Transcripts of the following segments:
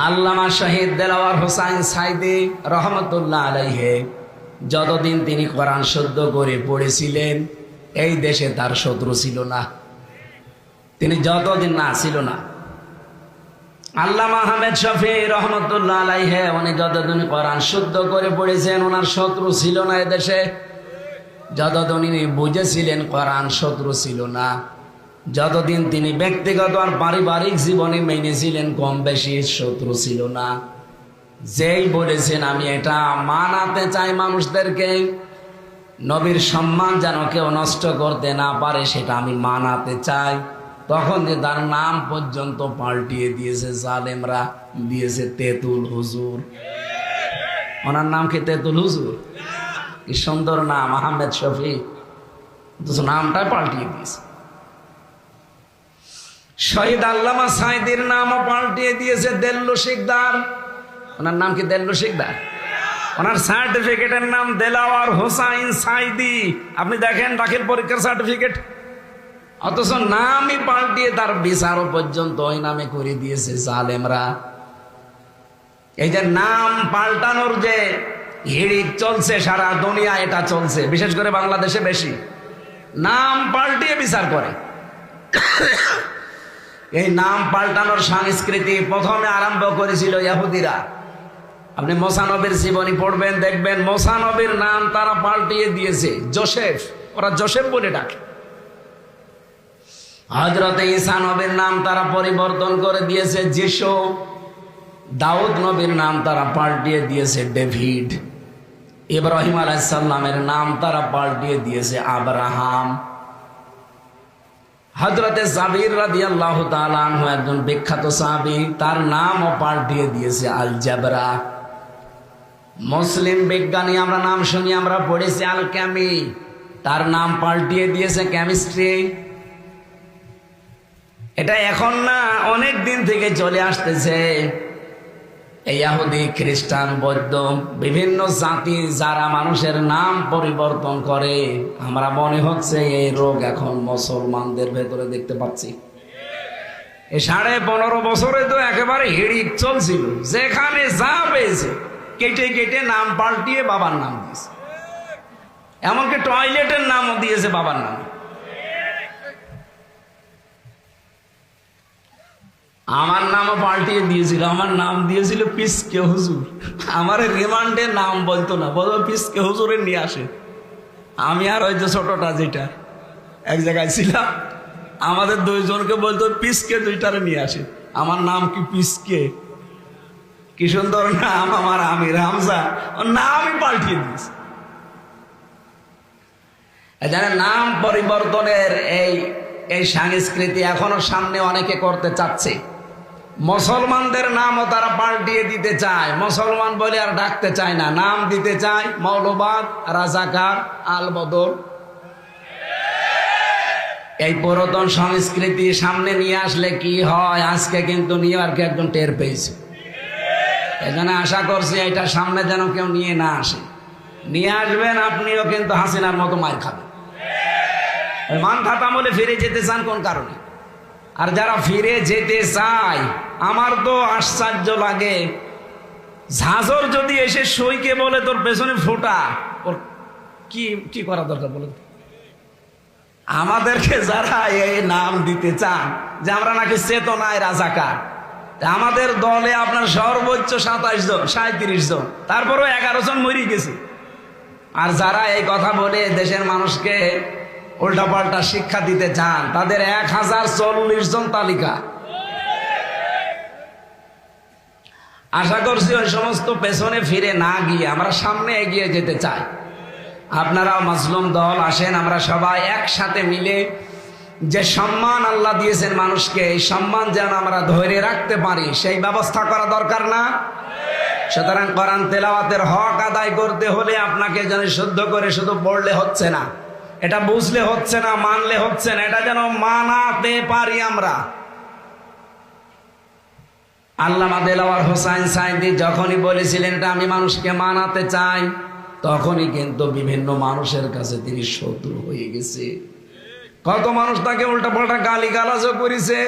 আল্লামা শহীদ দেলাওয়ার হোসাইন সাইদি রহমতুল্লাহ আলাইহি যতদিন তিনি কোরআন শুদ্ধ করে পড়েছিলেন এই দেশে তার শত্রু ছিল না। তিনি যতদিন না ছিল না। আল্লামা আহমেদ শফি রহমতুল্লাহ আলাইহি উনি যতদিন কোরআন শুদ্ধ করে পড়েছেন ওনার শত্রু ছিল না এদেশে। যতদিন তিনি বুঝেছিলেন কোরআন শত্রু ছিল না। যতদিন তিনি ব্যক্তিগত আর পারিবারিক জীবনে মেনেছিলেন কম বেশি শত্রু ছিল না। যেই বলেছেন আমি এটা মানাতে চাই মানুষদেরকে, নবীর সম্মান যেন কেউ নষ্ট করতে না পারে সেটা আমি মানাতে চাই, তখন যে তার নাম পর্যন্ত পাল্টিয়ে দিয়েছে জালেমরা, দিয়েছে তেতুল হুজুর। ওনার নাম কি তেতুল হুজুর? কি সুন্দর নাম, আহমেদ শফি, নামটাই পাল্টিয়ে দিয়েছে। শহীদ আল্লামা সাইদির নামও পাল্টিয়ে দিয়েছে দেল্লু শিকদার। ওনার নাম কি দেল্লু শিকদার? ওনার সার্টিফিকেটের নাম দেলাওয়ার হোসাইন সাইদি। আপনি দেখেন দাখিল পরীক্ষার সার্টিফিকেট, অথচ নামই পাল্টিয়ে তার বিচারও পর্যন্ত ওই নামে করে দিয়েছে জালেমরা। এই যে নাম পাল্টানোর যে হিড়িক চলছে সারা দুনিয়া, এটা চলছে বিশেষ করে বাংলাদেশে বেশি। নাম পাল্টিয়ে বিচার করে। এই নাম পাল্টানোর সংস্কৃতি প্রথমে আরম্ভ করেছিল ইহুদিরা। আপনি মুসা নবীর জীবনী পড়বেন, দেখবেন মুসা নবীর নাম তারা পাল্টিয়ে দিয়েছে জোসেফ, ওরা জোসেফ বলে ডাকে। হযরত ঈসা নবীর নাম তারা পরিবর্তন করে দিয়েছে যিশু। দাউদ নবীর নাম তারা পাল্টিয়ে দিয়েছে ডেভিড। ইব্রাহিম আলাইহিস সালামের নাম তারা পাল্টিয়ে দিয়েছে আব্রাহাম। হযরতে জাবির রাদিয়াল্লাহু তাআলা আনহু একজন বিখ্যাত সাহাবী, তার নামও পাল্টিয়ে দিয়েছে আল জাবরা। মুসলিম বিজ্ঞানী আমরা নাম শুনি, আমরা পড়েছি আল কেমি, তার নাম পাল্টিয়ে দিয়েছে কেমিস্ট্রি। এটা এখন না, অনেক দিন থেকে চলে আসতেছে। এই ইহুদি, খ্রিস্টান, বৌদ্ধ বিভিন্ন জাতি যারা মানুষের নাম পরিবর্তন করে, আমরা মনে হচ্ছে এই রোগ এখন মুসলমানদের ভেতরে দেখতে পাচ্ছি। এই 15.5 বছরে তো একেবারে হিড়িক চলছিল, যেখানে যা পেয়েছে কেটে কেটে নাম পাল্টিয়ে বাবার নাম দিয়েছে। এমনকি টয়লেটের নামও দিয়েছে বাবার নাম। আমার নামও পাল্টিয়ে দিয়েছিল, আমার নাম দিয়েছিল পিসকে হুজুর। আমার রিমান্ডে নাম বলতো না, বলতো পিসকে হুজুরে নিয়ে আসে। আমি আর ওই যে ছোটটা যেটা এক জায়গায় ছিলাম, আমাদের দুইজনকে বলতো পিসকে দুইটারে নিয়ে আসে। আমার নাম কি পিসকে? কি সুন্দর নাম আমার, আমির হামজা, ওর নামই পাল্টিয়ে দিয়েছে। জানেন, নাম পরিবর্তনের এই সংস্কৃতি এখনো সামনে অনেকে করতে চাচ্ছে। মুসলমানদের নামও তারা পাল্টিয়ে দিতে চায়, মুসলমান বলে আর ডাকতে চায় না, নাম দিতে চায় মৌলবাদ, রাজাকার, আল বদর। এই পুরাতন সংস্কৃতি সামনে নিয়ে আসলে কি হয়, আজকে কিন্তু নিউ ইয়র্কে একজন টের পেয়েছে। এখানে আশা করছি এটা সামনে যেন কেউ নিয়ে না আসে। নিয়ে আসবেন আপনিও কিন্তু হাসিনার মতো মার খাবেন। মান খাতামলে ফিরে যেতে চান কোন কারণে? আর যারা ফিরে যেতে চায়, আমার তো আশ্চর্য লাগে, ঝাঁঝর যদি এসে সইকে বলে তোর পেছনে ফোঁটা, ওর কি করা দরকার বলে? আমাদেরকে যারা এই নাম দিতে চান যে আমরা নাকি চেতনায় রাজাকার, আমাদের দলে আপনার সর্বোচ্চ 27 জন, 37 জন, তারপরও 11 জন মরে গেছে। আর যারা এই কথা বলে দেশের মানুষকে উল্টাপাল্টা শিক্ষা দিতে চান, তাদের 1040 জন তালিকা। আশা করছি ওই সমস্ত পেছনে ফিরে না গিয়ে আমরা সামনে এগিয়ে যেতে চাই। আপনারাও মাজলুম দল আসেন, আমরা সবাই একসাথে মিলে যে সম্মান আল্লাহ দিয়েছেন মানুষকে, এই সম্মান যেন আমরা ধরে রাখতে পারি সেই ব্যবস্থা করা দরকার না? সুতরাং কোরআন তেলাওয়াতের হক আদায় করতে হলে আপনাকে যেন শুদ্ধ করে শুধু পড়লে হচ্ছে না, এটা বুঝলে হচ্ছে না, মানলে হচ্ছে না, এটা যেন মানাতে পারি আমরা। আল্লামা দেলাওয়ার হোসাইন সাইদি যখনই বলেছিলেন এটা আমি মানুষকে মানাতে চাই, তখনই কিন্তু বিভিন্ন মানুষের কাছে তিনি শত্রু হয়ে গেছে। কত মানুষ তাকে উল্টা পাল্টা গালি গালাজও করেছে,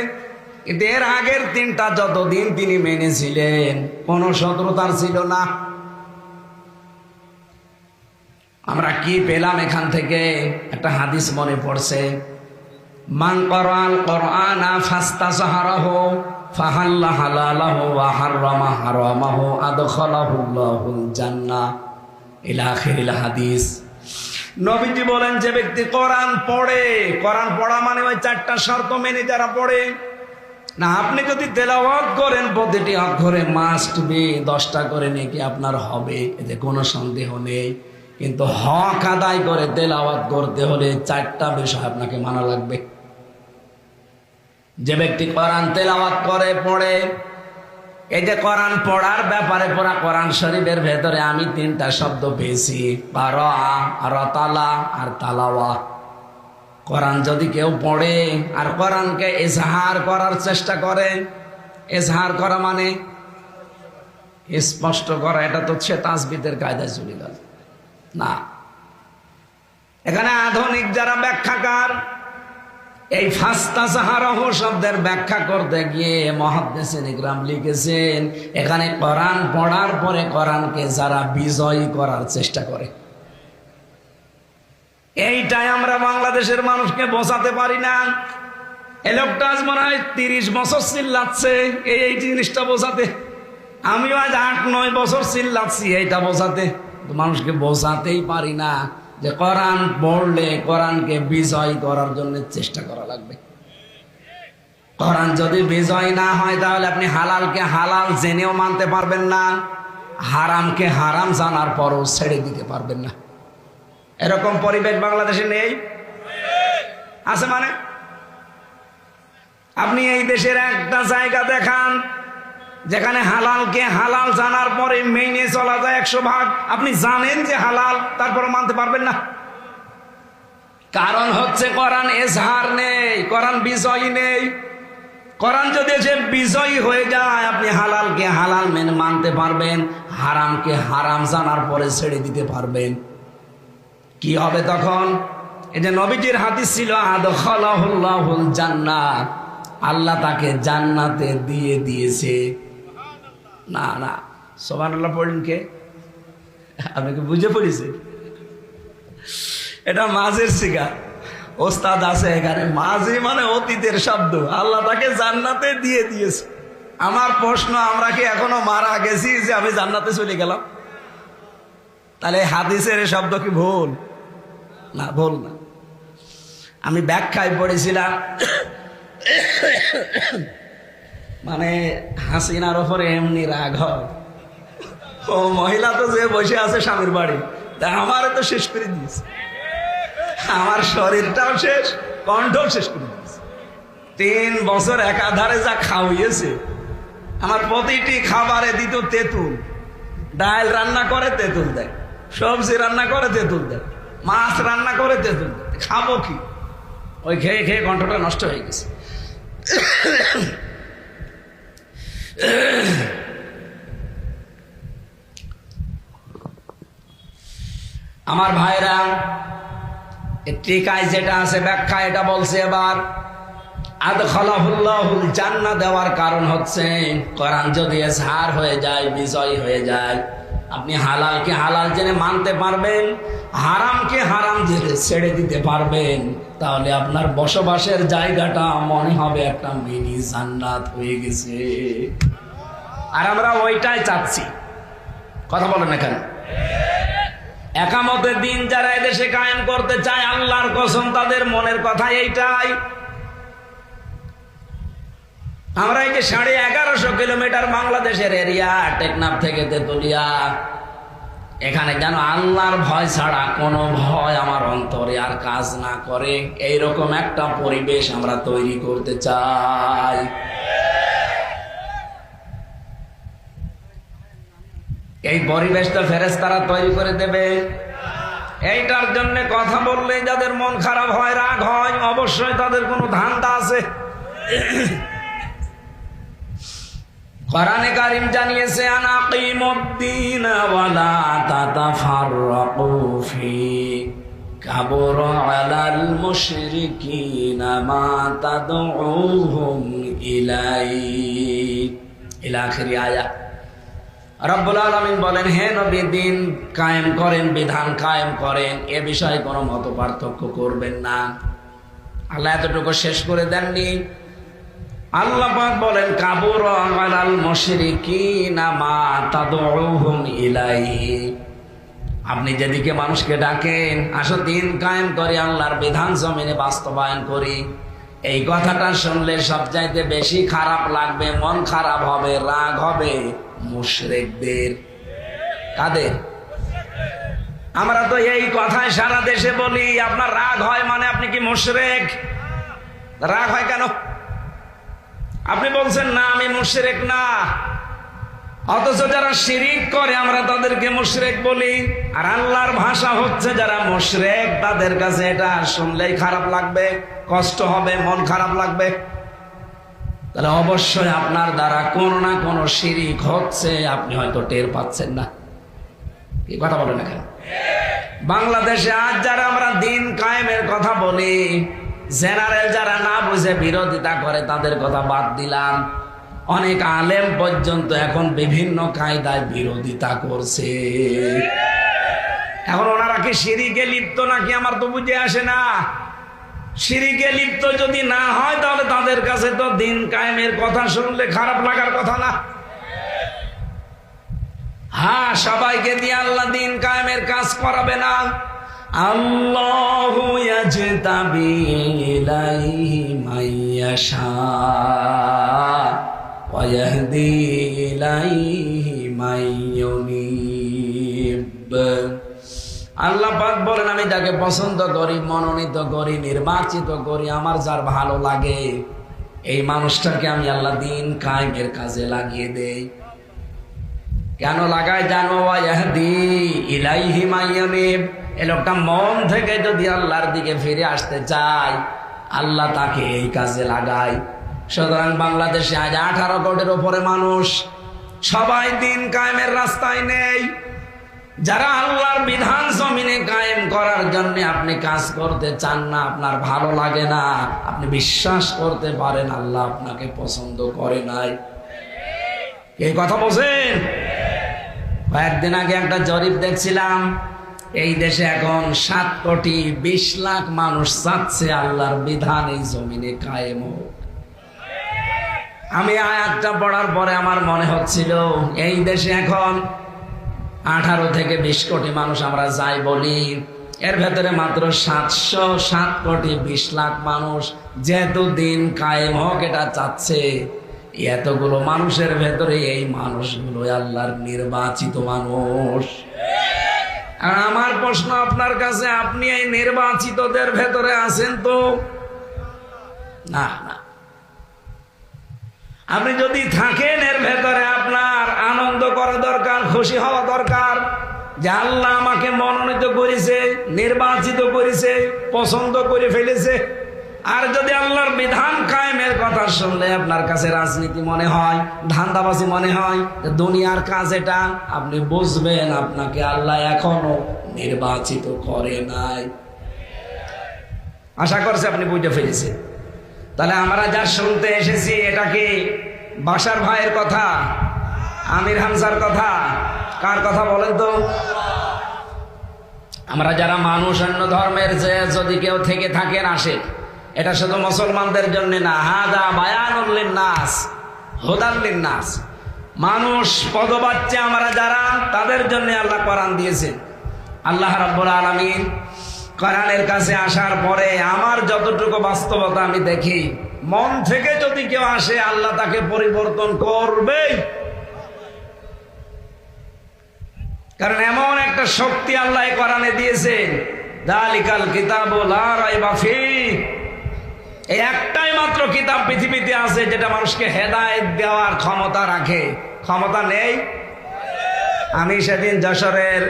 কিন্তু এর আগের তিনটা যতদিন তিনি মেনেছিলেন কোন শত্রু তার ছিল না। আমরা কি পেলাম এখান থেকে? একটা হাদিস মনে পড়ছে, মান করাল কোরআনা ফাস্তাসহারাহু ফাহাল্লা হালালাহু ওয়া হাররামা হারামাহু আদখালাহুল্লাহুল জান্নাহ ইলা আখিরিল হাদিস। নবীজি বলেন, যে ব্যক্তি কোরআন পড়ে, কোরআন পড়া মানে ওই চারটা শর্ত মেনে যারা পড়ে না, আপনি যদি তেলাওয়াত করেন প্রতিটি অক্ষরে মাস্ট বি 10টা করে নেকি আপনার হবে, এতে কোনো সন্দেহ নেই। কিন্তু হক আদায় করে তেলাওয়াত করতে হলে 4টা বিষয় আপনাকে মানা লাগবে। যে ব্যক্তি কোরআন তেলাওয়াত করে পড়ে, এই যে কোরআন পড়ার ব্যাপারে পড়া কোরআন শরীফের ভেতরে আমি 3টা শব্দ পেয়েছি, কারা, রাতালা আর তালাওয়া। কোরআন যদি কেউ পড়ে আর কোরআনকে ইজহার করার চেষ্টা করে, ইজহার করা মানে স্পষ্ট করা, এটা তো সে তাসবিদের কায়দায় চলে গেল না। এখানে আধুনিক যারা ব্যাখ্যাকার, এই ফাস্তাসহারাহু শব্দের ব্যাখ্যা করতে গিয়ে মুহাদ্দিসিন ইকরাম লিখেছেন, এখানে কোরআন পড়ার পরে কোরআনকে যারা বিজয়ী করার চেষ্টা করে, এইটাই আমরা বাংলাদেশের মানুষকে বোঝাতে পারি না। এই লোকটা আজ মনে হয় 30 বছর চিল্লাচ্ছে এই জিনিসটা বোঝাতে, আমিও আজ 8-9 বছর চিল্লাচ্ছি এইটা বোঝাতে। মানুষকে বোঝাতেই পারি না যে কোরআন পড়লে কোরআনকে বিজয় করার জন্য চেষ্টা করা লাগবে। কোরআন যদি বিজয় না হয় তাহলে আপনি হালালকে হালাল জেনেও মানতে পারবেন না, হারামকে হারাম জানার পরও ছেড়ে দিতে পারবেন না। এরকম পরিবেশ বাংলাদেশে নেই, আছে মানে? আপনি এই দেশের একটা জায়গা দেখান যেখানে হালালকে হালাল জানার পরে মেনে চলা যায় 100 ভাগ। আপনি জানেন যে হালাল, তারপরে মানতে পারবেন না। কারণ হচ্ছে কোরআন এজহার নেই, কোরআন বিজয়ী নেই। কোরআন যদি সে বিজয়ী হয়ে যায়, আপনি হালালকে হালাল মেনে মানতে পারবেন, হারামকে হারাম জানার পরে ছেড়ে দিতে পারবেন। কি হবে তখন? এই যে নবীজির হাদিস ছিল, আদখালাহুল্লাহুল জান্নাহ, আল্লাহ তাকে জান্নাতে দিয়ে দিয়েছে। না না, সুবহানাল্লাহ পড়েন কে? আপনি কি বুঝে পড়েছে? এটা মাঝের সিগা, ওস্তাদ আছে এখানে। মাঝি মানে অতীতের শব্দ, আল্লাহ তাকে জান্নাতে দিয়ে দিয়েছে। আমার প্রশ্ন, আমরা কি এখনো মারা গেছি যে আমি জান্নাতে চলে গেলাম? তাহলে হাদিসের শব্দ কি ভুল? না, ভুল না। আমি ব্যাখ্যায় পড়েছিলাম, মানে হাসিনার ওপরে এমনি রাগ হয়, ও মহিলা তো যে বসে আছে স্বামীর বাড়ি, আমার তো শেষ করে দিয়েছে, আমার শরীরটাও শেষ, কণ্ঠও শেষ করে দিয়েছে। 3 বছর একাধারে যা খাওয়িয়েছে, আমার প্রতিটি খাবারে দিত তেঁতুল। ডাল রান্না করে তেঁতুল দেয়, সবজি রান্না করে তেঁতুল দেয়, মাছ রান্না করে তেঁতুল দেয়। খাবো কি? ওই খেয়ে খেয়ে কণ্ঠটা নষ্ট হয়ে গেছে। আমার ভাইরা, টিকায় যেটা আছে ব্যাখ্যা এটা বলছে, এবার আদখালাহুল্লাহুল জান্নাহ দেওয়ার কারণ হচ্ছে কোরআন যদি এজহার হয়ে যায়, বিজয় হয়ে যায়, আপনি হালালকে হালাল জেনে মানতে পারবেন, হারামকে হারাম জেনে ছেড়ে দিতে পারবেন, তাহলে আপনার বসবাসের জায়গাটা মনে হবে একটা মিনি জান্নাত হয়ে গেছে। আর আমরা ওইটাই চাচ্ছি। কথা বলেন এখানে। একামতের দিন যারা এদেশে কায়েম করতে চায়, আল্লাহর কসম তাদের মনের কথা এইটাই। আমরা এই যে 1150 কিলোমিটার বাংলাদেশের এরিয়া, টেকনাফ থেকে তেতুলিয়া, এখানে যেন আল্লাহর ভয় ছাড়া কোনো ভয় আমার অন্তরে আর কাজ না করে, এইরকম একটা পরিবেশ আমরা তৈরি করতে চাই। এই পরিবেশটা ফেরেশতারা তৈরি করে দেবে। এইটার জন্য কথা বললে যাদের মন খারাপ হয়, রাগ হয়, অবশ্যই তাদের কোনো ধান্দা আছে। কোরআনে কারীম জানিয়েছে, আনাকিমুদ্দিন ওয়া লা তাতাফাররাকু ফি, কাবুরা আলাল মুশরিকিনা মা তাদউহুম ইলাইহি ইলা আখিরি আয়াত। রব্বুল আলামিন বলেন, হে নবী, দিন কায়েম করেন, বিধান কায়েম করেন, এ বিষয়ে কোনো মত পার্থক্য করবেন না। আল্লাহ এতটুকু শেষ করে দেননি। আল্লাহ পাক বলেন, কাবুরা আলাল মুশরিকিনা মা তাদউহুম ইলাইহি। আপনি যেদিকে মানুষকে ডাকেন, আসো দিন কায়েম করি, আল্লাহর বিধান জমিনে বাস্তবায়ন করি, এই কথাটা শুনলে সবচাইতে বেশি খারাপ লাগবে, মন খারাপ হবে, রাগ হবে মুশরিকদের। কাদের? আমরা তো এই কথায় সারা দেশে বলি, আপনার রাগ হয় মানে আপনি কি মুশরিক? রাগ হয় কেন? আপনি বলছেন না আমি মুশরিক না, অথচ যারা শিরিক করে আমরা তাদেরকে মুশরিক বলি। আর আল্লাহর ভাষা হচ্ছে যারা মুশরিক, তাদের কাছে এটা শুনলেই খারাপ লাগবে, কষ্ট হবে, মন খারাপ লাগবে। তাহলে অবশ্যই আপনার দ্বারা কোনো না কোনো শিরিক হচ্ছে, আপনি হয়তো টের পাচ্ছেন না। কি কথা বলেন না কেন? বাংলাদেশে আজ যারা আমরা দিন কায়েমের কথা বলি, জেনারেল যারা না বুঝে বিরোধিতা করে তাদের কথা বাদ দিলাম, অনেক আলেম পর্যন্ত এখন বিভিন্ন কায়দায় বিরোধিতা করছে। এখন ওনারা কি শিরিকে লিপ্ত নাকি আমার তো বুঝে আসে না। শিরিকে লিপ্ত যদি না হয় তাহলে তাদের কাছে তো দিন কায়েমের কথা শুনলে খারাপ লাগার কথা না। হ্যাঁ, সবাইকে দিয়ে আল্লাহ দিন কায়েমের কাজ করাবে না। আল্লাহু ইয়াজতাবি ইলাইহি মাইয়াশা ওয়া ইয়াহদি ইলাইহি মাইয়ুনিব। আল্লাহ পাক বলেন, আমি যাকে পছন্দ করি, মনোনীত করি, নির্বাচিত করি, আমার যার ভালো লাগে, এই মানুষটাকে আমি আল্লাহ দিন কায়েমের কাজে লাগিয়ে দেই। কেন লাগায় জানো? ওয়া ইয়াহদি ইলাইহি মাইয়ুনিব। এই লোকটা মন থেকে যদি আল্লাহর দিকে ফিরে আসতে চায়, আল্লাহ তাকে এই কাজে লাগায়। সুতরাং বাংলাদেশে আজ 18 কোটির উপরে মানুষ, সবাই দিন কায়েমের রাস্তায় নেই। যারা আল্লাহর বিধান জমিনে কায়েম করার জন্য আপনি কাজ করতে চান না, আপনার ভালো লাগে না, আপনি বিশ্বাস করতে পারেন আল্লাহ আপনাকে পছন্দ করে নাই। এই কথা বলছেন? কয়েকদিন আগে একটা জরিপ দেখছিলাম, এই দেশে এখন 7,20,00,000 মানুষ চাচ্ছে আল্লাহর বিধান এই জমিনে কায়েম হোক। আমি আয়াতটা পড়ার পরে আমার মনে হচ্ছিল, এই দেশে এখন 18 থেকে 20 কোটি মানুষ আমরা যাই বলি, এর ভেতরে মাত্র 707,20,00,000 মানুষ যেহেতু দিন কায়েম হোক এটা চাচ্ছে। এতগুলো মানুষের ভেতরে এই মানুষগুলো আল্লাহর নির্বাচিত মানুষ। আর আমার প্রশ্ন আপনার কাছে, আপনি এই নির্বাচিতদের ভেতরে আছেন তো? না না। আপনি যদি থাকেন এর ভেতরে, আপনার আনন্দ করা দরকার, খুশি হওয়া দরকার যে আল্লাহ আমাকে মনোনীত করেছে, নির্বাচিত করেছে, পছন্দ করে ফেলেছে। আর যদি আল্লাহর বিধান কায়েমের কথা শুনলে আপনার কাছে রাজনীতি মনে হয়, ধান্দাবাজি মনে হয়, দুনিয়ার কাজ এটা, আপনি বুঝবেন আপনাকে আল্লাহ এখনো নির্বাচিত করে নাই। আশা করছি আপনি বুঝতে ফেলেছেন। তাহলে আমরা যা শুনতে এসেছি, এটা কি বাশার ভাইয়ের কথা, আমির হামজার কথা, কার কথা বলেন তো? আমরা যারা মানুষ অন্য ধর্মের, যে যদি কেউ থেকে থাকেন আসেন, এটা শুধু মুসলমানদের জন্য না, হাদা বায়ানুল লিন্নাস হুদাল লিন্নাস। মানুষ পদবাচ্চা আমরা যারা, তাদের জন্য আল্লাহ কোরআন দিয়েছেন। আল্লাহ রাব্বুল আলামিন কোরআনের কাছে আসার পরে আমার যতটুকু বাস্তবতা আমি দেখি, মন থেকে যদি কেউ আসে আল্লাহ তাকে পরিবর্তন করবে। কারণ এমন একটা শক্তি আল্লাহ কোরআনে দিয়েছেন, যালিকাল কিতাবু লা রাইবা ফীহ। এই একটাই মাত্র কিতাব পৃথিবীতে আছে যেটা মানুষকে হেদায়েত দেওয়ার ক্ষমতা রাখে। ক্ষমতা নেই? আমি সেদিন যশোরের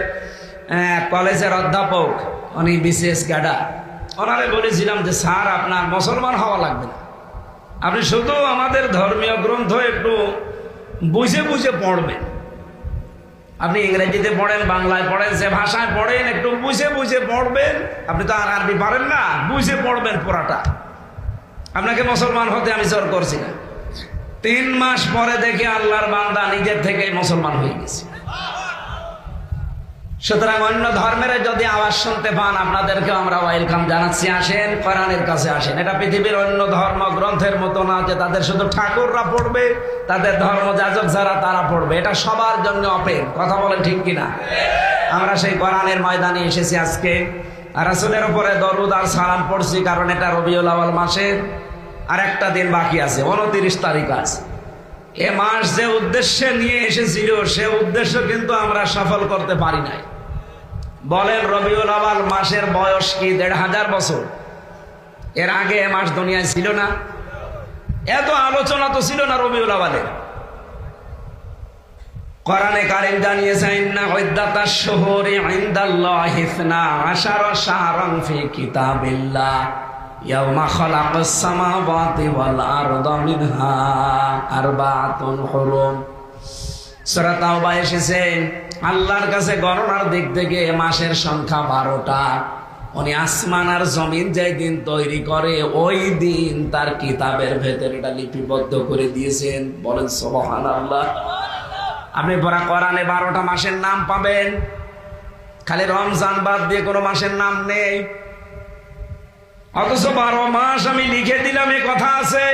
কলেজের অধ্যাপক, উনি বিসিএস ক্যাডার, ওনারে বলেছিলাম যে স্যার আপনার মুসলমান হওয়া লাগবে না, আপনি শুধু আমাদের ধর্মীয় গ্রন্থ একটু বুঝে বুঝে পড়বেন। আপনি ইংরেজিতে পড়েন, বাংলায় পড়েন, যে ভাষায় পড়েন একটু বুঝে বুঝে পড়বেন। আপনি তো আর আরবি পারেন না, বুঝে পড়বেন পুরাটা। আপনাকে মুসলমান হতে আমি জোর করছি না। 3 মাস পরে দেখে আল্লাহর বান্দা নিজের থেকে মুসলমান হয়ে গেছে। সুতরাং অন্য ধর্মের যদি আওয়াজ শুনতে পান, আপনাদেরকে আমরা ওয়েলকাম জানাচ্ছি। আসেন, কোরআনের কাছে আসেন। এটা পৃথিবীর অন্য ধর্ম গ্রন্থের মতো না যে তাদের শুধু ঠাকুররা পড়বে, তাদের ধর্মযাজক যারা তারা পড়বে। এটা সবার জন্য ওপেন। কথা বলেন ঠিক কিনা? আমরা সেই কোরআনের ময়দানে এসেছি আজকে। রাসূলের উপরে দরুদ আর সালাম পড়ছি, কারণ এটা রবিউল আউয়াল মাসের আর একটা দিন বাকি আছে, 29 তারিখ আছে। এ মাস যে উদ্দেশ্যে নিয়ে এসেছিল, সে উদ্দেশ্য কিন্তু আমরা সফল করতে পারি নাই। বলেন, রবিউল আউয়াল মাসের বয়স কি 1500 বছর? এর আগে এ মাস দুনিয়ায় ছিল না, এত আলোচনা তো ছিল না রবিউল আউয়ালের। কোরআনে কারীম জানিয়েছে, ইন্না ইদ্দাতাশ শুহুরি ইনদাল্লাহি 12 শাহরান ফি কিতাবিল্লাহ ইয়াওমা খালাকাস সামাওয়াতি ওয়াল আরদা মিনহা আরবাআতুন হুরুম। সূরা তাওবা এসেছে, আল্লাহর কাছে গণনার দিক থেকে মাসের সংখ্যা 12টা। উনি আসমান আর জমিন যেই দিন তৈরি করে, ওই দিন তার কিতাবের ভেতরে এটা লিপিবদ্ধ করে দিয়েছেন। বলেন সুবহানাল্লাহ। আপনি পড়া কোরআনে 12টা মাসের নাম পাবেন, খালি রমজান বাদ দিয়ে কোনো মাসের নাম নেই। অথচ 12 মাস আমি লিখে দিলাম, এ কথা আছে।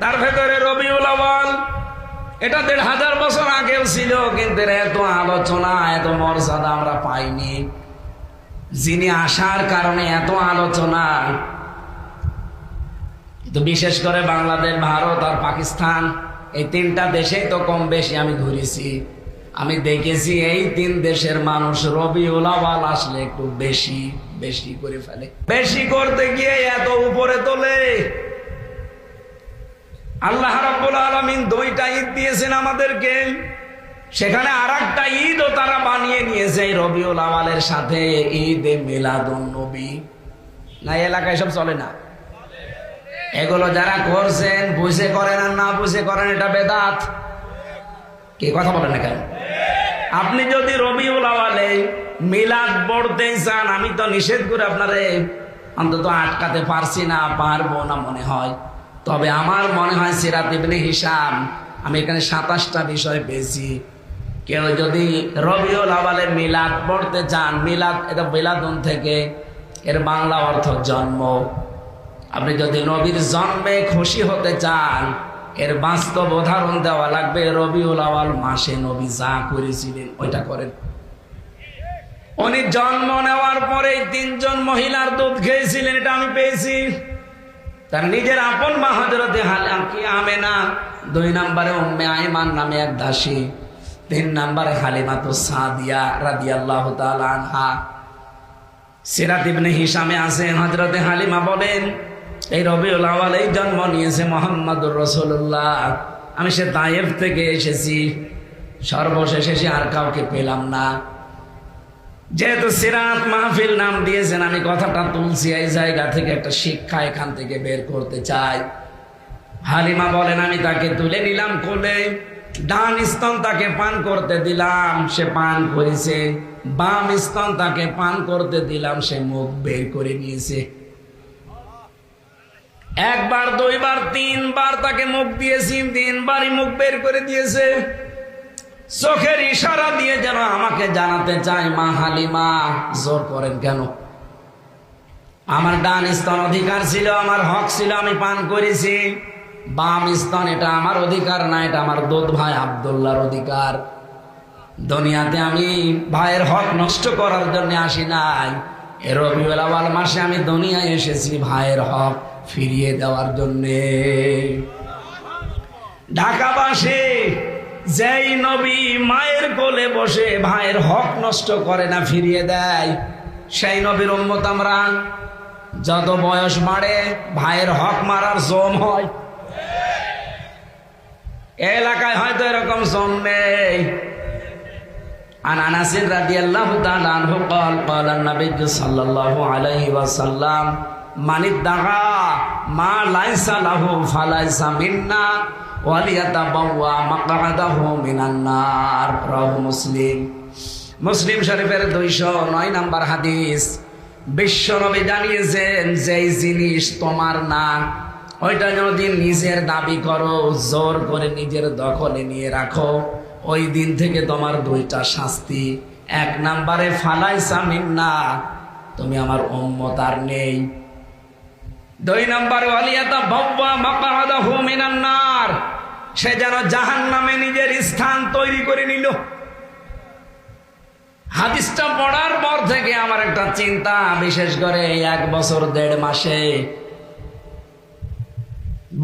তার ভেতরে রবিউল আউয়াল, এটা 1500 বছর আগেও ছিল, কিন্তু এত আলোচনা, এত মর্যাদা আমরা পাইনি। যিনি আসার কারণে এত আলোচনা। তো বিশেষ করে বাংলাদেশ, ভারত আর পাকিস্তান, এই 3টা দেশেই তো কম বেশি আমি ঘুরেছি। আমি দেখেছি এই 3 দেশের মানুষ রবিউল আউয়াল আসলে একটু বেশি বেশি করে ফেলে। বেশি করতে গিয়ে এত উপরে তোলে। আল্লাহ রাব্বুল আলামিন 2টা ঈদ দিয়েছেন আমাদেরকে, সেখানে আরেকটা ঈদও তারা বানিয়ে নিয়েছে এই রবিউল আউয়ালের সাথে, ঈদে মিলাদুন নবী। না, এলাকায় সব চলে না। এগুলো যারা করছেন বুঝে করেন আর না বুঝে করেন, এটা বেদাত। কি কথা বলেন না কেন? আপনি যদি রবিউল আউয়ালে মিলাদ পড়তে চান, আমি তো নিষেধ করে আপনারে অন্তত আটকাতে পারছি না, পারবো না মনে হয়। তবে আমার মনে হয় সিরাত ইবনে হিশাম, আমি এখানে 27টা বিষয় পেয়েছি। কেউ যদি রবিউল আউয়ালে মিলাদ পড়তে চান, মিলাদ এটা মিলাদুন থেকে, এর বাংলা অর্থ জন্ম। আপনি যদি নবীর জন্মে খুশি হতে চান, এর বাস্তব উদাহরণ দেওয়া লাগবে। রবিউল আউয়াল মাসে নবী যা করেছিলেন ওইটা করেন। উনি জন্ম নেওয়ার পরে 3 জন মহিলার দুধ খেয়েছিলেন, এটা আমি পেয়েছি। তার নিজের আপন মা হযরতে আমেনা, 2 নম্বরে উম্মে আইমান নামে এক দাসী, 3 নম্বরে হালিমাতুস সাদিয়া রাদিয়াল্লাহু তাআলা আনহা। সিরাত ইবনে হিশামে আছে, হযরতে হালিমা বলেন, এই রবিউল আউয়ালেই জন্ম নিয়েছে মুহাম্মদুর রাসূলুল্লাহ। আমি সে তায়েফ থেকে এসেছি, সর্বশেষ এসে আর কাউকে পেলাম না। যেহেতু সিরাত মাহফিল নাম দিয়েছেন, আমি কথাটা তুলছি এই জায়গা থেকে, একটা শিক্ষা এখান থেকে বের করতে চাই। হালিমা বলেন, আমি তাকে তুলে নিলাম কোলে, ডান স্তন তাকে পান করতে দিলাম, সে পান করেছে। বাম স্তন তাকে পান করতে দিলাম, সে মুখ বের করে নিয়েছে। 1 বার 2 বার 3 বার তাকে মুখ দিয়েছি, 3 বারই মুখ বের করে দিয়েছে। চোখের ইশারা দিয়ে যেন আমাকে জানাতে চায়, মা হালিমা জোর করেন কেন? আমার ডান স্তন অধিকার ছিল, আমার হক ছিল, আমি পান করেছি। বাম স্তন এটা আমার অধিকার না, এটা আমার দুধ ভাই আব্দুল্লাহর অধিকার। দুনিয়াতে আমি ভাইয়ের হক নষ্ট করার জন্য আসি নাই। এ রবিউল আউয়াল মাসে আমি দুনিয়ায় এসেছি ভাইয়ের হক ফিরিয়ে দেওয়ার জন্যে। ঢাকাবাসী, যেই নবী মায়ের কোলে বসে ভাইয়ের হক নষ্ট করে না, ফিরিয়ে দেয়, সেই নবীর উম্মত আমরা। যত বয়স বাড়ে ভাইয়ের হক মারার জম হয়। এলাকায় হয়তো এরকম জম নেই। عن انس رضي الله تعالى عنه قال قال النبي صلى الله عليه وسلم من ادعى ما ليس له فليس منا ওয়ালিয়াতাবাওয়া মাকআদাহু মিনান নার, রাওয়াহু মুসলিম। মুসলিম শরীফের 209 নম্বর হাদিস। বিশ্বনবী জানিয়েছেন, যেই জিনিস তোমার না ওইটা যদি নিজের দাবি করো, জোর করে নিজের দখলে নিয়ে রাখো, ওই দিন থেকে তোমার 2টা শাস্তি। 1 নম্বরে ফালাইসা মিন্না, তুমি আমার উম্মত আর নেই। 2 নম্বরে ওয়ালিয়াতাবাওয়া মাকআদাহু মিনান নার, সে যেন জাহান্নামে নিজের স্থান তৈরি করে নিল। হাদিসটা পড়ার পর থেকে আমার একটা চিন্তা, বিশেষ করে 1 বছর 1.5 মাসে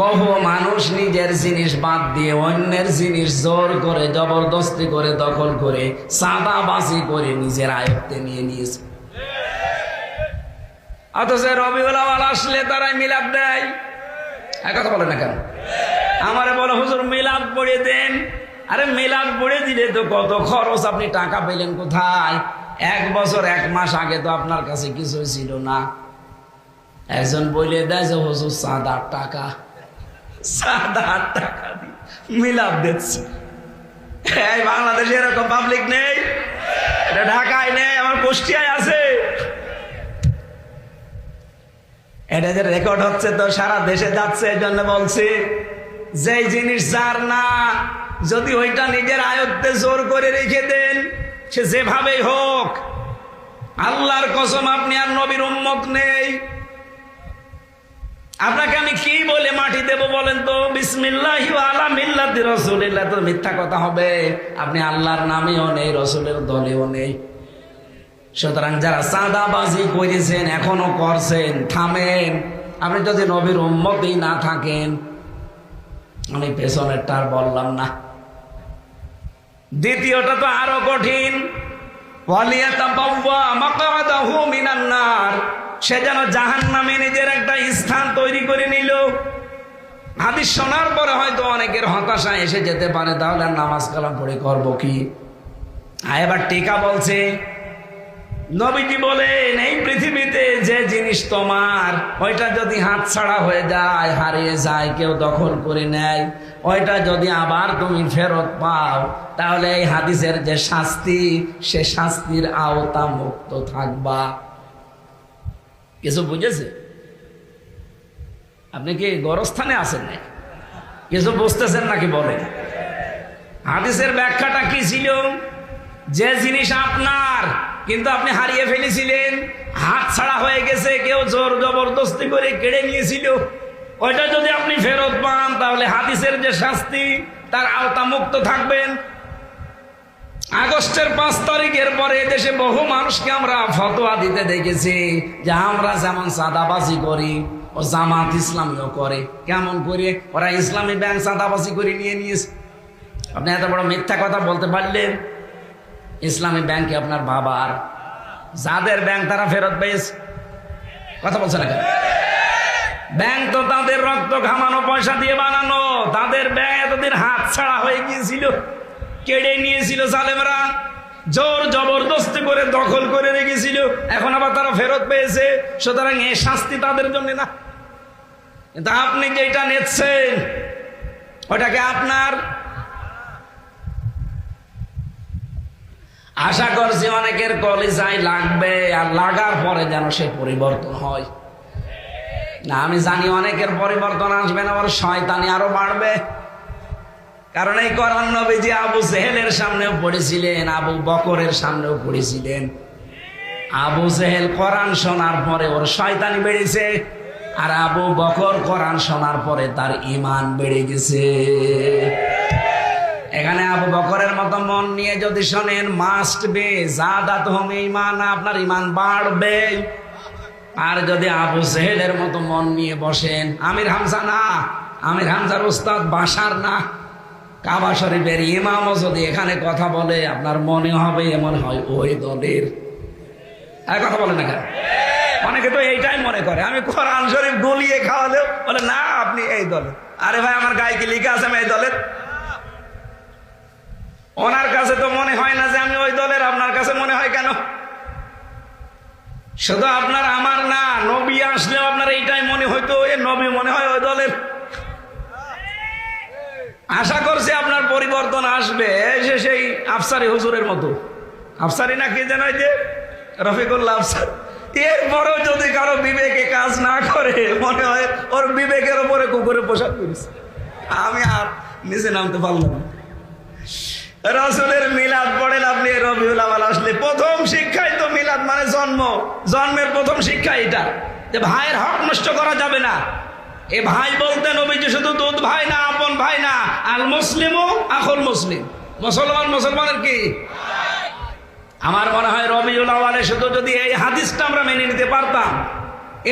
বহু মানুষ নিজের জিনিস বাদ দিয়ে অন্যের জিনিস জোর করে জবরদস্তি করে দখল করে চাঁদাবাজি করে নিজের আয়ত্তে নিয়ে নিয়েছে। অথচ রবিউল আউয়াল আসলে তারাই মিলাদ দেয়। কথা বলে না কেন? আমারে বলো হুজুর মিলাদ পড়ে দেন। আরে মিলাদ পড়ে দিলে তো কত খরচ, আপনি টাকা পেলেন কোথায়? 1 বছর 1 মাস আগে তো আপনার কাছে কিছুই ছিল না। একজন বলে দেয় যে হুজুর চাঁদার টাকা, চাঁদার টাকা দিয়ে মিলাদ দিচ্ছে। এই বাংলাদেশে এরকম পাবলিক নেই, এটা ঢাকায় নেই, আমার কুষ্টিয়ায় আছে। এটা যে রেকর্ড হচ্ছে তো সারা দেশে যাচ্ছে, এই জন্য বলছি, যেই জিনিস যার না, যদি ওইটা নিজের আয়ত্তে জোর করে রেখে দেন, সে যেভাবেই হোক, আল্লাহর কসম আপনি আর নবীর উম্মত নেই। আপনাকে আমি কি বলে মাটি দেব বলেন তো? বিসমিল্লাহি ওয়া আলা মিল্লাতি রাসূলিল্লাহ, তো মিথ্যা কথা হবে। আপনি আল্লাহর নামেও নেই, রসুলের দলেও নেই। সুতরাং যারা চাঁদাবাজি করেছেন, এখনো করছেন, থামেন। আপনি যদি নবীর উম্মতই না থাকেন, আমি পেছনেরটা আর বললাম না। দ্বিতীয়টা তো আরো কঠিন, ওয়ালিয়াতাবাওয়া মাকআদাহু মিনান নার, সে যেন জাহান্নামে নিজের একটা স্থান তৈরি করে নিল। হাদিস শোনার পরে হয়তো অনেকের হতাশা এসে যেতে পারে, তাহলে নামাজ কালাম পড়ে করবো কি? এবার টিকা বলছে, নবীজি বলেন, এই পৃথিবীতে যে জিনিস তোমার, ওইটা যদি হাত ছাড়া হয়ে যায়, হারিয়ে যায়, কেউ দখল করে নেয়, ওইটা যদি আবার তুমি ফেরত পাও, তাহলে এই হাদিসের যে শাস্তি, সে শাস্তির আওতা মুক্ত থাকবা। কিছু বুঝেছে? আপনি কি গোরস্থানে আছেন নাকি? কিছু বুঝতেছেন নাকি বলেন? হাদিসের ব্যাখ্যাটা কি ছিল? যে জিনিস আপনার কিন্তু আপনি হারিয়ে ফেলেছিলেন, হাত ছাড়া হয়ে গেছে, কেউ জোর জবরদস্তি করে কেড়ে নিয়েছিল, ওইটা যদি আপনি ফেরত পান, তাহলে হাদিসের যে শাস্তি, তার আওতা মুক্ত থাকবেন। আগস্টের 5 তারিখের পরে দেশে বহু মানুষকে আমরা ফতোয়া দিতে দেখেছি যে আমরা যেমন চাঁদাবাজি করি, ও জামাত ইসলামীও করে। কেমন করে? ওরা ইসলামী ব্যাংক চাঁদাবাজি করে নিয়ে নিয়েছে। আপনি এত বড় মিথ্যা কথা বলতে পারলেন? ইসলামী ব্যাংকে আপনার বাবার, যাদের ব্যাংক তারা ফেরত পেয়েছে। কথা বলছে না কেন? ব্যাংক তো তাদের রক্ত ঘামানো পয়সা দিয়ে বানানো, তাদের ব্যাংক এতদিন হাত ছাড়া হয়ে গিয়েছিল, কেড়ে নিয়েছিল জালেমরা, জোর জবরদস্তি করে দখল করে রেখেছিল, এখন আবার তারা ফেরত পেয়েছে। সুতরাং এই শাস্তি তাদের জন্য না। কিন্তু আপনি যেটা নিচ্ছেন, ওটাকে আপনার। আশা করছি অনেকের কলিজায় লাগবে, আর লাগার পরে যেন সে পরিবর্তন হয়। না, আমি জানি অনেকের পরিবর্তন আসবে না, ওর শয়তানি আরো বাড়বে। কারণ এই কোরআন নবীজি আবু জেহেলের সামনেও পড়েছিলেন, আবু বকরের সামনেও পড়েছিলেন। আবু জেহেল কোরআন শোনার পরে ওর শয়তানি বেড়েছে, আর আবু বকর কোরআন শোনার পরে তার ঈমান বেড়ে গেছে। এখানে আবু বকরের মতো মন নিয়ে যদি শোনেন, মাস্ট বি যাদাতুহুম ঈমানা, আপনার ঈমান বাড়বে। আর যদি আবু জেহেলের মতো মন নিয়ে বসেন, আমির হামজা না, আমির হামজার উস্তাদ বাশার না, কাবা শরীফের ইমামও যদি এখানে কথা বলে, আপনার মনে হবে এমন হয় ওই দলের। আর কথা বলে না কেন? অনেকে তো এইটাই মনে করে, আমি কোরআন শরীফ গলিয়ে খাওয়ালেও বলে না আপনি এই দলের। আরে ভাই, আমার গায়ে কি লিখা আছে আমি এই দলের? ওনার কাছে তো মনে হয় না যে আমি ওই দলের, আপনার কাছে মনে হয় কেন? শুধু আপনার আমার না, নবী আসলেও আপনার এইটাই মনে হইতো, এ নবী মনে হয় ওই দলের। আশা করছি আপনার পরিবর্তন আসবে, এসে সেই আফসারি হুজুরের মতো। আফসারি না কি যেন, যে রফিকুল্লাহ আফসার। এরপরেও যদি কারো বিবেকে কাজ না করে, মনে হয় ওর বিবেকের উপরে কুকুরে পোশাক করেছে। আমি আর নিচে নামতে পারলাম না। রাসূলের মিলাদ পড়েন আপনি, রবিউল আউয়াল আসলে প্রথম শিক্ষাই তো মিলাদ, মানে জন্ম। জন্মের প্রথম শিক্ষা এটা যে ভাইয়ের হক নষ্ট করা যাবে না। এ ভাই বলতে নবীজি শুধু দুধ ভাই না, আপন ভাই না, আল মুসলিমু আখুল মুসলিম। মুসলমান মুসলমানের কি? আমার মনে হয় রবিউল আউয়ালে শুধু যদি এই হাদিসটা আমরা মেনে নিতে পারতাম,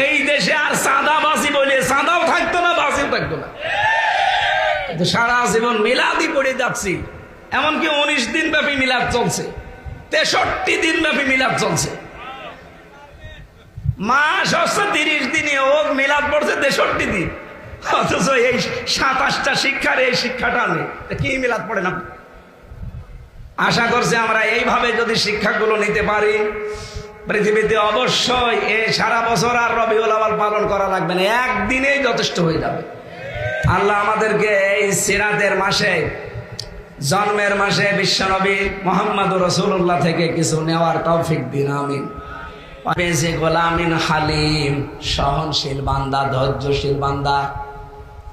এই দেশে আর সাদাবাসী বলে সাদাও থাকতো না, বাসিও থাকতো না। সারা জীবন মিলাদই পড়ে যাচ্ছি, এমনকি 19 দিন ব্যাপী মিলাদ চলছে, 63 দিন ব্যাপী মিলাদ চলছে। মাস হচ্ছে 30 দিনে, ও মিলাদ পড়ছে 63 দিন, অথচ এই 27টা শিক্ষার এই শিক্ষাটা নেই। কি মিলাদ পড়ে না? আশা করছি আমরা এইভাবে যদি শিক্ষাগুলো নিতে পারি, পৃথিবীতে অবশ্যই এই সারা বছর আর রবিউল আউয়াল পালন করা লাগবে না, একদিনেই যথেষ্ট হয়ে যাবে। আল্লাহ আমাদেরকে এই সিরাতের মাসে, জন্মের মাসে বিশ্বনবী মুহাম্মদুর রাসূলুল্লাহ থেকে কিছু নেওয়ার তৌফিক দিন, আমিন। পেয়েছে গোলামিন হালিম, সহনশীল বান্দা, ধৈর্যশীল বান্দা।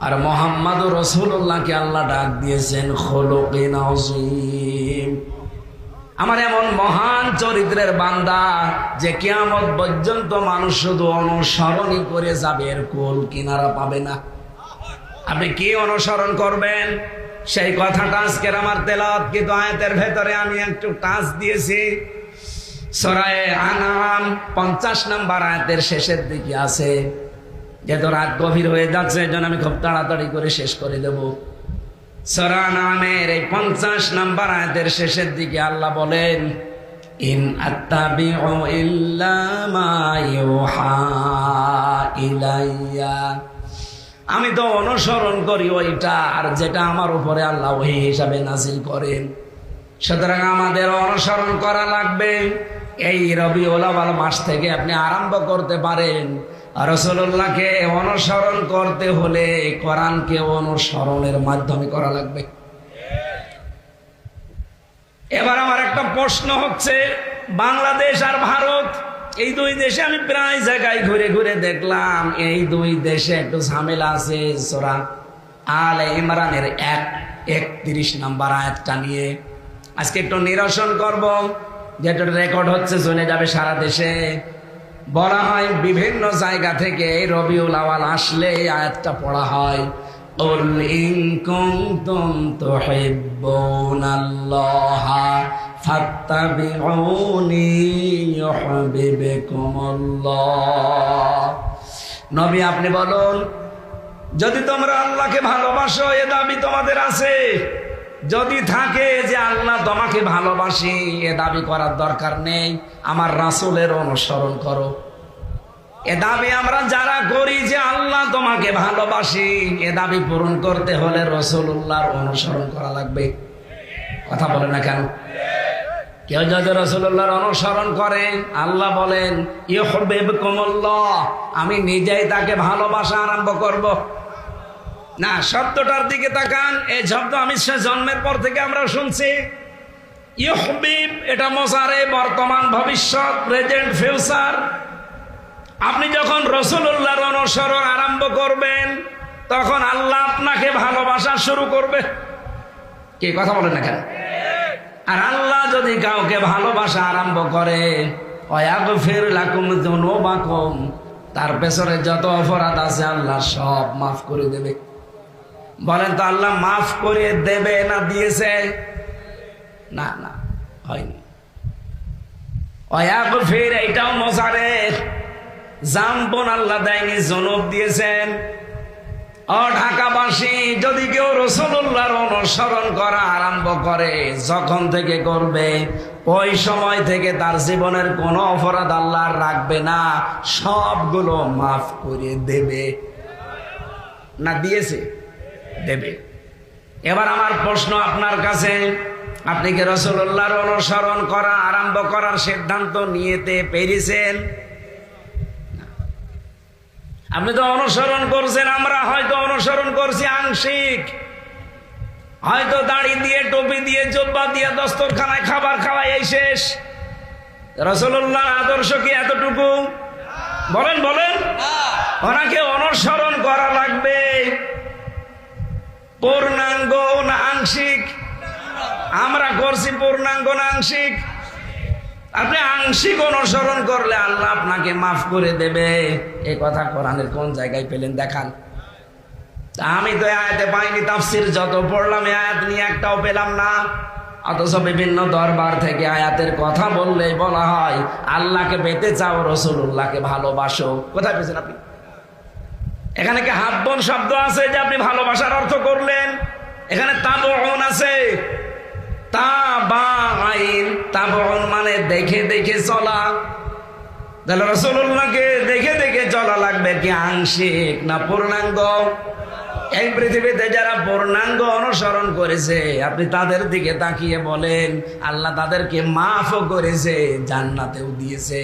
আর মুহাম্মদুর রাসূলুল্লাহকে আল্লাহ ডাক দিয়েছেন খুলুকিন আযীম, আমার এমন মহান চরিত্রের বান্দা যে কিয়ামত পর্যন্ত মানুষ শুধু অনুসরণই করে যাবে, এর কুল কিনারা পাবে না। আপনি কি অনুসরণ করবেন সেই কথাটা আজকের আমার তেলাওয়াত কিন্তু আয়াতের ভেতরে আমি একটু টাচ দিয়েছি। সূরা আনআম 50 নম্বর আয়াতের শেষের দিকে আছে। যেহেতু রাত গভীর হয়ে যাচ্ছে, এজন্য আমি খুব তাড়াতাড়ি করে শেষ করে দেব। সূরা আনআমের এই 50 নম্বর আয়াতের শেষের দিকে আল্লাহ বলেন, ইন আত্তাবিউ ইল্লা মা ইউহা ইলাইয়া, আমি তো অনুসরণ করি ওইটা আর যেটা আমার উপরে আল্লাহ ওহী হিসাবে নাযিল করেন। সুতরাং আমাদের অনুসরণ করা লাগবে। এই রবিউল আউয়াল মাস থেকে আপনি আরম্ভ করতে পারেন। রাসূলুল্লাহকে অনুসরণ করতে হলে কোরআনকে অনুসরণের মাধ্যমে করা লাগবে। এবার আমার একটা প্রশ্ন হচ্ছে, বাংলাদেশ আর ভারত, এই দুই দেশে আমি প্রায় জায়গায় ঘুরে ঘুরে দেখলাম এই দুই দেশে একটু ঝামেলা আছে। সূরা আলে ইমরানের 31 নম্বর আয়াতটা নিয়ে আজকে একটু নিরসন করব, যেটা রেকর্ড হচ্ছে, চলে যাবে সারা দেশে। বলা হয় বিভিন্ন জায়গা থেকে রবিউল আউয়াল আসলে এই আয়াতটা পড়া হয়, কুল ইন কুনতুম তুহিব্বুনাল্লাহা ফাত্তাবিউনি ইউহিব্বুকুমুল্লাহ। নবী আপনি বলুন, যদি তোমরা আল্লাহকে ভালোবাসো, এ দাবি তোমাদের আছে, যদি থাকে যে আল্লাহ তোমাকে ভালোবাসি, এ দাবি করার দরকার নেই, আমার রাসূলের অনুসরণ করো। এ দাবি আমরা যারা করি যে আল্লাহ তোমাকে ভালোবাসি, এ দাবি পূরণ করতে হলে রাসূলুল্লাহর অনুসরণ করা লাগবে। কথা বলে না কেন? কেউ যদি রাসূলুল্লাহর অনুসরণ করে, আল্লাহ বলেন ইউহিব্বুকুমুল্লাহ, আমি নিজেই তাকে ভালোবাসা আরম্ভ করব। না, শব্দটার দিকে তাকান। এই শব্দ আমি জন্মের পর থেকে আমরা শুনছি। ইউহিব, এটা মুজারে, বর্তমান, ভবিষ্যৎ, প্রেজেন্ট, ফিউচার। আপনি যখন রাসূলুল্লাহর অনুসরণ আরম্ভ করবেন, তখন আল্লাহ আপনাকে ভালোবাসা শুরু করবে। কি কথা বলেন না কেন? আর আল্লাহ যদি কাউকে ভালোবাসা আরম্ভ করে, ওয়াগফির লাকুম যুনুবাকুম, তার পেছনে যত অপরাধ আছে আল্লাহ সব মাফ করে দেবে। বলেন তো আল্লাহ মাফ করে দেবে না দিয়েছে? না, না, হয়নি। ওয়াগফির এটাও মুজারে, জাম্বন আল্লাহ দেয়নি, যুনুব দিয়েছেন। ও ঢাকাবাসী, যদি কেউ রাসূলুল্লাহর অনুসরণ করা আরম্ভ করে, যখন থেকে করবে ওই সময় থেকে তার জীবনের কোনো অপরাধ আল্লাহ রাখবে না, সবগুলো মাফ করে দেবে। না দিয়েছে? দেবে। এবার আমার প্রশ্ন আপনার কাছে, আপনি কি রাসূলুল্লাহর অনুসরণ করা আরম্ভ করার সিদ্ধান্ত নিতে পেরেছেন? আপনি তো অনুসরণ করছেন, আমরা হয়তো অনুসরণ করছি আংশিক। হয়তো দাড়ি দিয়ে, টুপি দিয়ে, জুব্বা দিয়ে দস্তরখানায় খাবার খাওয়াই এই শেষ। রাসূলুল্লাহ আদর্শ কি এতটুকু? বলেন বলেন। ওনাকে অনুসরণ করা লাগবে। পূর্ণাঙ্গ না আংশিক? আমরা করছি পূর্ণাঙ্গ না আংশিক? আপনি আংশিক অনুসরণ করলে আল্লাহ আপনাকে মাফ করে দেবে। এই কথা কোরআনের কোন জায়গায় পেলেন দেখান। আমি তো আয়াতে পাইনি, তাফসীর যত পড়লাম এই আয়াত নিয়ে একটাও পেলাম না। অথচ বিভিন্ন দরবার থেকে আয়াতের কথা বললেই বলা হয় আল্লাহকে পেতে চাও, রাসূলুল্লাহকে ভালোবাসো। কোথায় পেয়েছেন আপনি? এখানে কি হাব্বন শব্দ আছে যে আপনি ভালোবাসার অর্থ করলেন? এখানে তাবউন আছে, তাবাইন। তাবউন মানে দেখে দেখে চলা। তাহলে রাসূলুল্লাহকে দেখে দেখে চলা লাগবে কি আংশিক না পূর্ণাঙ্গ? এই পৃথিবীতে যারা পূর্ণাঙ্গ অনুসরণ করেছে আপনি তাদের দিকে তাকিয়ে বলেন আল্লাহ তাদেরকে মাফও করেছে, জান্নাতেও দিয়েছে।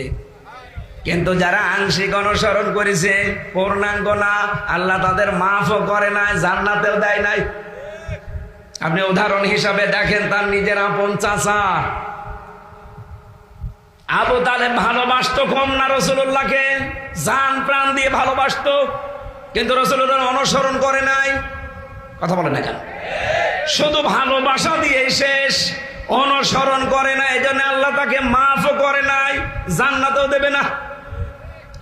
কিন্তু যারা আংশিক অনুসরণ করেছে, পূর্ণাঙ্গ না, আল্লাহ তাদের মাফও করে নাই, জান্নাতেও দেয় নাই। আপনি উদাহরণ হিসাবে দেখেন তার নিজের আপন চাচা আবু তালেব ভালোবাসতো কম না রাসূলুল্লাহকে? জান প্রাণ দিয়ে ভালোবাসতো, কিন্তু রাসূলুল্লাহ অনুসরণ করে নাই। কথা বলে না কেন? শুধু ভালোবাসা দিয়ে শেষ, অনুসরণ করে না। এই জন্য আল্লাহ তাকে মাফও করে নাই, জান্নাতও দেবে না।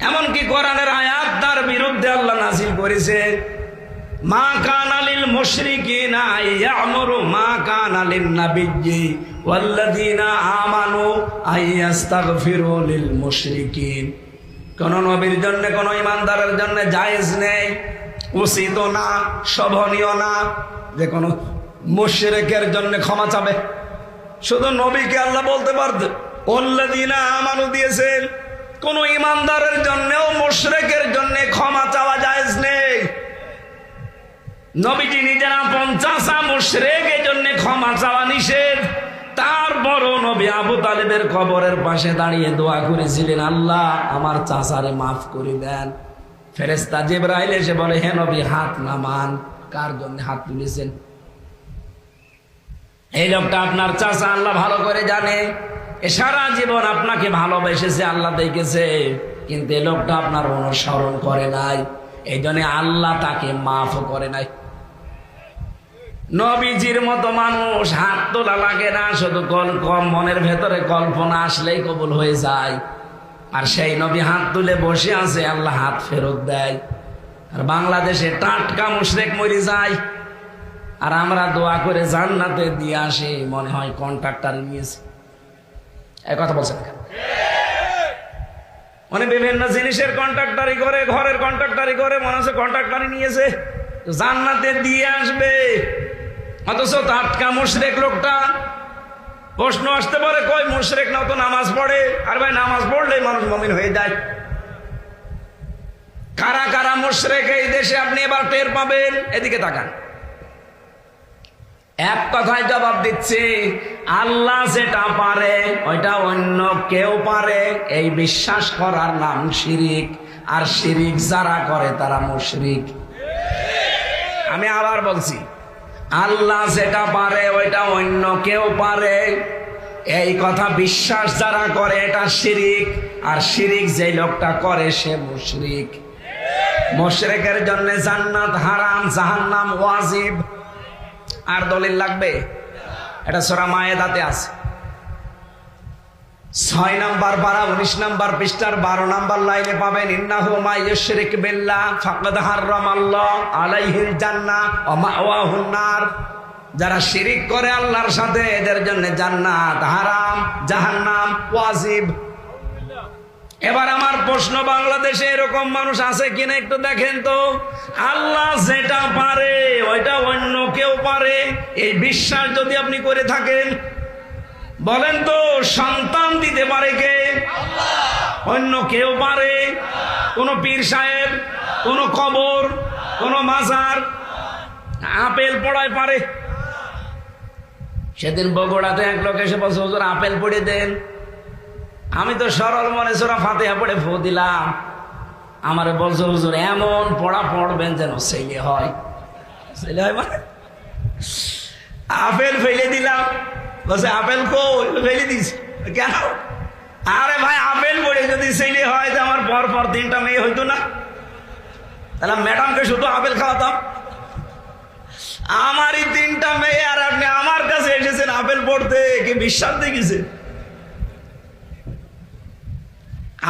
এমনকি কোরআনের আয়াত তার বিরুদ্ধে আল্লাহ নাযিল করেছে, মা কানা লিল মুশরিকিনা ইয়ামুরু মা কানা লিন নাবিয়্যি ওয়াল্লাযীনা আমানু আইয়াস্তাগফিরু লিল মুশরিকিন। কোন নবীর জন্য, কোন ইমানদারের জন্য জায়েজ নেই, উচিত না, শোভনীয় না যে কোন মুশরিকের জন্য ক্ষমা চাবে। শুধু নবীকে আল্লাহ বলতে পারতেন ওয়াল্লাযীনা আমানু দিয়েছেন, কোন ইমানদারের জন্যও মুশরিকের জন্য ক্ষমা চাওয়া জায়েজ নেই। নবীজি নিজের আপন চাচা মুশরিক, এই জন্য ক্ষমা চাওয়া নিষেধ। তারপরও নবী আবু তালেবের কবরের পাশে দাঁড়িয়ে দোয়া করেছিলেন, আল্লাহ আমার চাচারে মাফ করে দেন। ফেরেশতা জিবরাইল এসে বলে, হে নবী হাত নামান। কার জন্য হাত তুলেছেন? এই লোকটা আপনার চাচা, আল্লাহ ভালো করে জানে। এ সারা জীবন আপনাকে ভালোবেসেছে, আল্লাহ দেখেছে, কিন্তু এই লোকটা আপনার অনুসরণ করে নাই, এই জন্য আল্লাহ তাকে মাফ করে নাই। নবীজির মতো মানুষ হাত তোলা লাগে না, শুধু কম মনের ভেতরে কল্পনা আসলেই কবুল হয়ে যায়। আর সেই নবী হাত তুলে বসে আছে, আল্লাহ হাত ফেরত দেয়। আর বাংলাদেশে টাটকা মুশরিক মরে যায়, আর আমরা দোয়া করে জান্নাতে দিয়ে আসি, মনে হয় কন্ট্রাক্টর নিয়েছে। এই কথা বলছেন কেন? মানে বিভিন্ন জিনিসের কন্ট্রাক্টারি করে, ঘরের কন্ট্রাক্টারি করে, মনে হচ্ছে কন্ট্রাক্টারি নিয়েছে, জান্নাতে দিয়ে আসবে। অথচ টাটকা মুশরিক লোকটা। প্রশ্ন আসতে পারে, কই মুশরিক না তো নামাজ পড়ে? আর ভাই নামাজ পড়লেই মানুষ মুমিন হয়ে যায়। কারা কারা মুশরিক এই দেশে আপনি এবার টের পাবেন। এদিকে তাকান। এক কথায় জবাব দিচ্ছি, আল্লাহ যেটা পারে ওইটা অন্য কেউ পারে, এই বিশ্বাস করার নাম শিরিক। আর শিরিক যারা করে তারা মুশরিক। আমি আবার বলছি, আল্লাহ যেটা পারে ওইটা অন্য কেউ পারে, এই কথা বিশ্বাস যারা করে এটা শিরিক। আর শিরিক যে লোকটা করে সে মুশরিক। মুশরিকের জন্য জান্নাত হারাম, জাহান্নাম ওয়াজিব। আর দলিল লাগবে? এটা সূরা মায়েদাতে আছে, 6 নম্বর পারা 19 নম্বর পৃষ্ঠার 12 নম্বর লাইনে পাবেন, ইন্নাহু মা ইউশরিক বিল্লাহ ফাকাদ হারামাল্লাহু আলাইহিল জান্নাহ ওয়া মাওয়াহুন নার। যারা শিরিক করে আল্লাহর সাথে এদের জন্য জান্নাত হারাম, জাহান্নাম ওয়াজিব। এবার আমার প্রশ্ন, বাংলাদেশে এরকম মানুষ আছে কিনা একটু দেখেন তো। আল্লাহ যেটা পারে ওইটা অন্য কেউ পারে, এই বিশ্বাস যদি আপনি করে থাকেন, বলেন তো সন্তান দিতে পারে কে? অন্য কেউ পারে? কোন পীর সাহেব, কোন কবর, কোন মাজার? আপেল পড়ায় পারে? সেদিন বগুড়াতে এক লোক এসে বলছে, হুজুর আপেল পড়ে দেন। আমি তো সরল মনে সূরা ফাতিহা পড়ে ফু দিলাম। আমারে বলছে, হুজুর এমন পড়া পড়বেন যেন ছেলে হয়। ছেলে হয় মানে আপেল ফেলে দিলাম, বলছে আপেল কই, ফেলে দিস কেন? আরে ভাই আপেল পড়ে যদি ছেলে হয় তো আমার পর পর 3টা মেয়ে হইতো না? তাহলে ম্যাডামকে শুধু আপেল খাওয়াতাম। আমারই 3টা মেয়ে আর আপনি আমার কাছে এসেছেন আপেল পড়তে, কি বিশ্বাস দেখেছেন?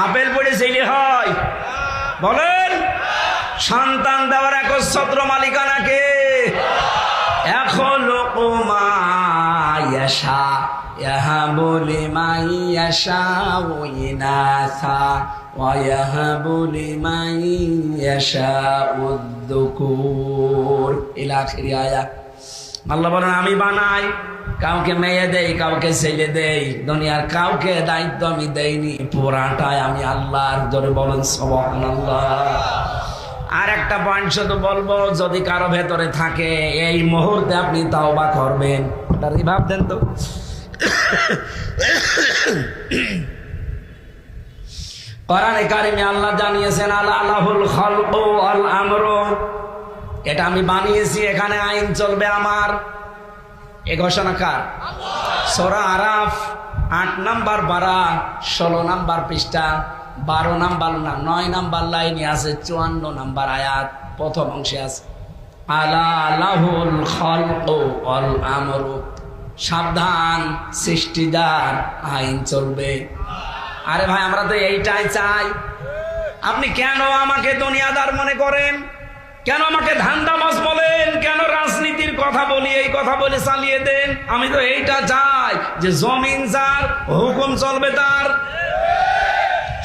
আপেল পড়ে ছেলে হয়? বলেন। সন্তান দেওয়ার একচ্ছত্র মালিকানাকে। এখন লোকমায়াশা ইয়াহাবু লিমান ইয়াশাউ ইনাসা ওয়া ইয়াহাবু লিমান ইয়াশাউ যুকুর ইলা আখির আয়াত। আল্লাহ বলেন আমি বানাই, কাউকে মেয়ে দেই, কাউকে ছেলে দেই, দুনিয়ার কাউকে দায়িত্ব আমি দেইনি, পুরাটাই আমি আল্লাহর। জোরে বলেন সুবহানাল্লাহ। আর একটা পয়েন্ট শুধু বলবো, যদি কারো ভেতরে থাকে এই মুহূর্তে আপনি তাওবা করবেন, ওটা রিভাব দেন তো। কোরআনে কারিমে আল্লাহ জানিয়েছেন আলাহুল খালকু ওয়াল আমরু, এটা আমি বানিয়েছি, এখানে আইন চলবে আমার। এ ঘোষণা কার? সূরা আরাফ 8 নম্বর পারা 16 নম্বর পৃষ্ঠা 12 নম্বর না 9 নম্বর লাইনে আছে, 54 নম্বর আয়াত প্রথম অংশে আছে আলাহুল খালকু ওয়াল আমরু। সাবধান, সৃষ্টিদার, আইন চলবে। আরে ভাই আমরা তো এইটাই চাই। আপনি কেন আমাকে দুনিয়াদার মনে করেন? কেন আমাকে ধান্দাবাজ বলেন? কেন রাজনীতির কথা বলি, এই কথা বলে চালিয়ে দেন? আমি তো এইটা চাই যে জমিন যার, হুকুম চলবে তার।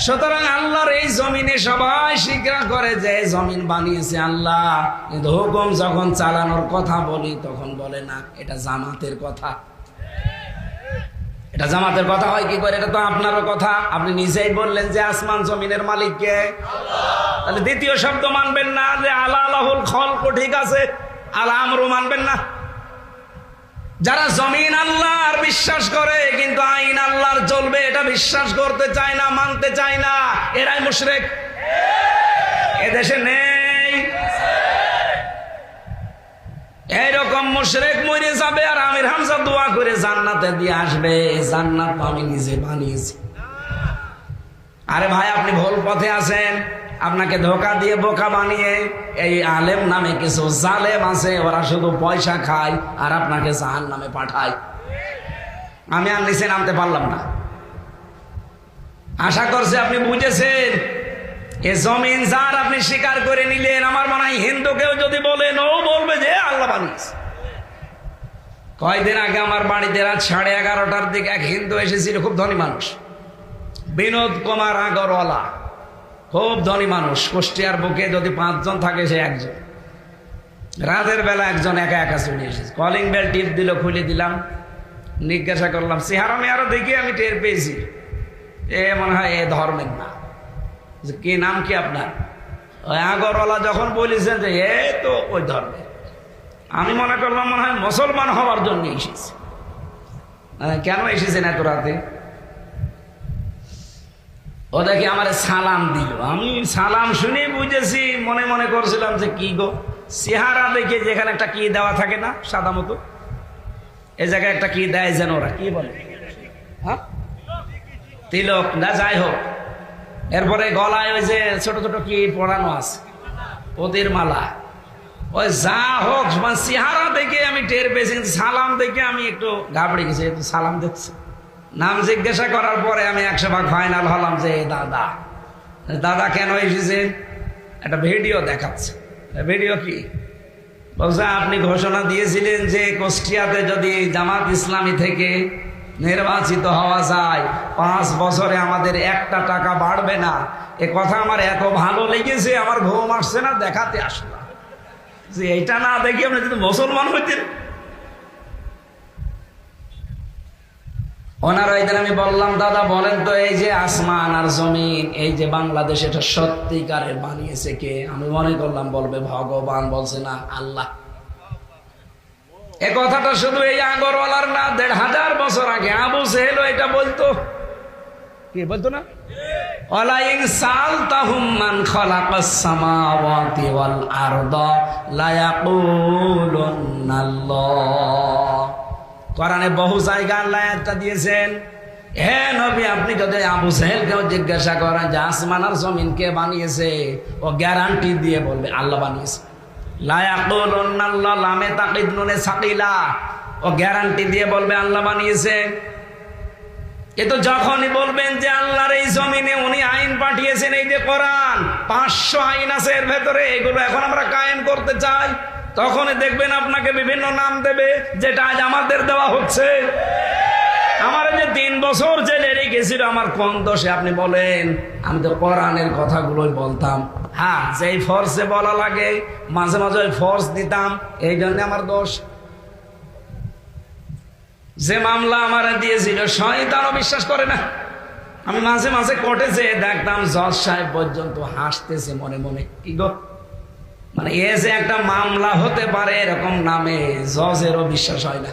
সুতরাং আল্লাহর এই জমিনে সবাই স্বীকার করে যে জমিন বানিয়েছে আল্লাহ, কিন্তু হুকুম যখন চালানোর কথা বলি তখন বলে না এটা জামাতের কথা। এটা জামাতের কথা হয় কি করে? এটা তো আপনারও কথা। আপনি নিজেই বললেন যে আসমান জমিনের মালিক কে? তাহলে দ্বিতীয় শব্দ মানবেন না যে আলাহুল খালকু, ঠিক আছে, আলা আমরু মানবেন না? যারা জমিন আল্লাহর বিশ্বাস করে কিন্তু আইন আল্লাহর চলবে এটা বিশ্বাস করতে চায় না, মানতে চায় না, এরাই মুশরিক। এদেশে নেই এইরকম মুশরিক, মরে যাবে আর আমির হামজা দোয়া করে জান্নাতে দিয়ে আসবে। জান্নাত আমি নিজে বানিয়েছি। আরে ভাই আপনি ভুল পথে আছেন। আপনাকে ধোকা দিয়ে বোকা বানিয়ে এই আলেম নামে কিছু জালেম আছে, ওরা শুধু পয়সা খায় আর আপনাকে জাহান্নামে পাঠায়। আমি আর নিচে নামতে পারলাম না। আশা করছি আপনি বুঝেছেন। এ জমিন যার, আপনি স্বীকার করে নিলেন। আমার মনে হয় হিন্দুকেও যদি বলেন ও বলবে যে আল্লাহ বানিয়েছে। কয়দিন আগে আমার বাড়িতে রাত 11:30টার দিকে এক হিন্দু এসেছিল, খুব ধনী মানুষ, বিনোদ কুমার আগরওয়ালা, খুব ধনী মানুষ। কুষ্টিয়ার বুকে যদি 5 জন থাকে সে একজন। রাতের বেলা একজন একা একা চলে এসেছে, কলিং বেল টিপ দিল, খুলে দিলাম, জিজ্ঞাসা করলাম, চেহারা মেয়ারও দেখি আমি টের পেয়েছি এ মনে হয় এ ধর্মের না। কি নাম কি আপনার? ওই আগরওয়ালা যখন বলেছেন যে এ তো ওই ধর্মের, আমি মনে করলাম মনে হয় মুসলমান হওয়ার জন্য এসেছে। কেন এসেছেন এত রাতে? ও দেখি আমার সালাম দিল। আমি সালাম শুনে বুঝেছি, মনে মনে করছিলাম যে কি গো, চেহারা দেখে যেখানে একটা কি দেওয়া থাকে না সাদা মতো, এই জায়গায় একটা কি দেয় যেন, ওরা কি বলে, হ্যাঁ তিলক না, যাই হোক। এরপরে গলায় ওই যে ছোট ছোট কি পরানো আছে, পতির মালা, ওই যা হোক, মানে চেহারা দেখে আমি টের পেয়েছি। সালাম দেখে আমি একটু ঘাবড়ে গেছি। একটু সালাম দেখছি, নাম জিজ্ঞাসা করার পরে আমি 100 ভাগ ফাইনাল হলাম যে দাদা। দাদা কেন এসেছেন? একটা ভিডিও দেখাচ্ছে। ভিডিও কি বলছে, আপনি ঘোষণা দিয়েছিলেন যে কুষ্টিয়াতে যদি জামাত ইসলামী থেকে নির্বাচিত হওয়া যায় 5 বছরে আমাদের 1টা টাকা বাড়বে না। এ কথা আমার এত ভালো লেগেছে, আমার ঘুম আসছে না, দেখাতে আসলাম যে এইটা না দেখি আপনি যদি মুসলমান হইতেন। ওনার ওইদিন আমি বললাম, দাদা বলেন তো এই যে আসমান আর জমিন, এই যে বাংলাদেশ, এটা সত্যিকারের বানিয়েছে কে? আমি মনে করলাম বলবে ভগবান, বলছে না আল্লাহ। এ কথাটা শুধু এই আগরওয়ালার না, 1500 বছর আগে আবু জেহেল এটা বলতো। কি বলতো না? ওয়ালা ইন সালতাহুম মান খালাকাস সামাওয়াতি ওয়াল আরদা লা ইয়াকুলুন্নাল্লাহ। কোরআনে বহু জায়গা আল্লাহ একটা দিয়েছেন, হে নবী আপনি যদি আবু সাহেলকেও জিজ্ঞাসা করেন যে আসমান আর জমিন কে বানিয়েছে, ও গ্যারান্টি দিয়ে বলবে আল্লাহ বানিয়েছে। লা ইয়াকুলুন্না আল্লাহ লামে তাকিদ নুনে সাকিলা, ও গ্যারান্টি দিয়ে বলবে আল্লাহ বানিয়েছে। কিন্তু যখনই বলবেন যে আল্লাহর এই জমিনে উনি আইন পাঠিয়েছেন, এই যে কোরআন 500 আইন আছে এর ভেতরে, এগুলো এখন আমরা কায়েম করতে চাই, তখনই দেখবেন আপনাকে বিভিন্ন নাম দেবে, যেটা আজ আমাদের দেওয়া হচ্ছে। আমার যে 3 বছর জেলে রেখেছিল, আমার কোন দোষে আপনি বলেন? আমি তো কোরআনের কথাগুলোই বলতাম। হ্যাঁ, যেই ফোর্সে বলা লাগে মাঝে মাঝে ওই ফোর্স দিতাম, এই জন্য আমার দোষ। যে মামলা আমার দিয়েছিল শয়তানও বিশ্বাস করে না। আমি মাঝে মাঝে কোর্টে যেয়ে দেখতাম জজ সাহেব পর্যন্ত হাসতেছে মনে মনে, কি গো, মানে এ যে একটা মামলা হতে পারে এরকম নামে জজেরও বিশ্বাস হয় না।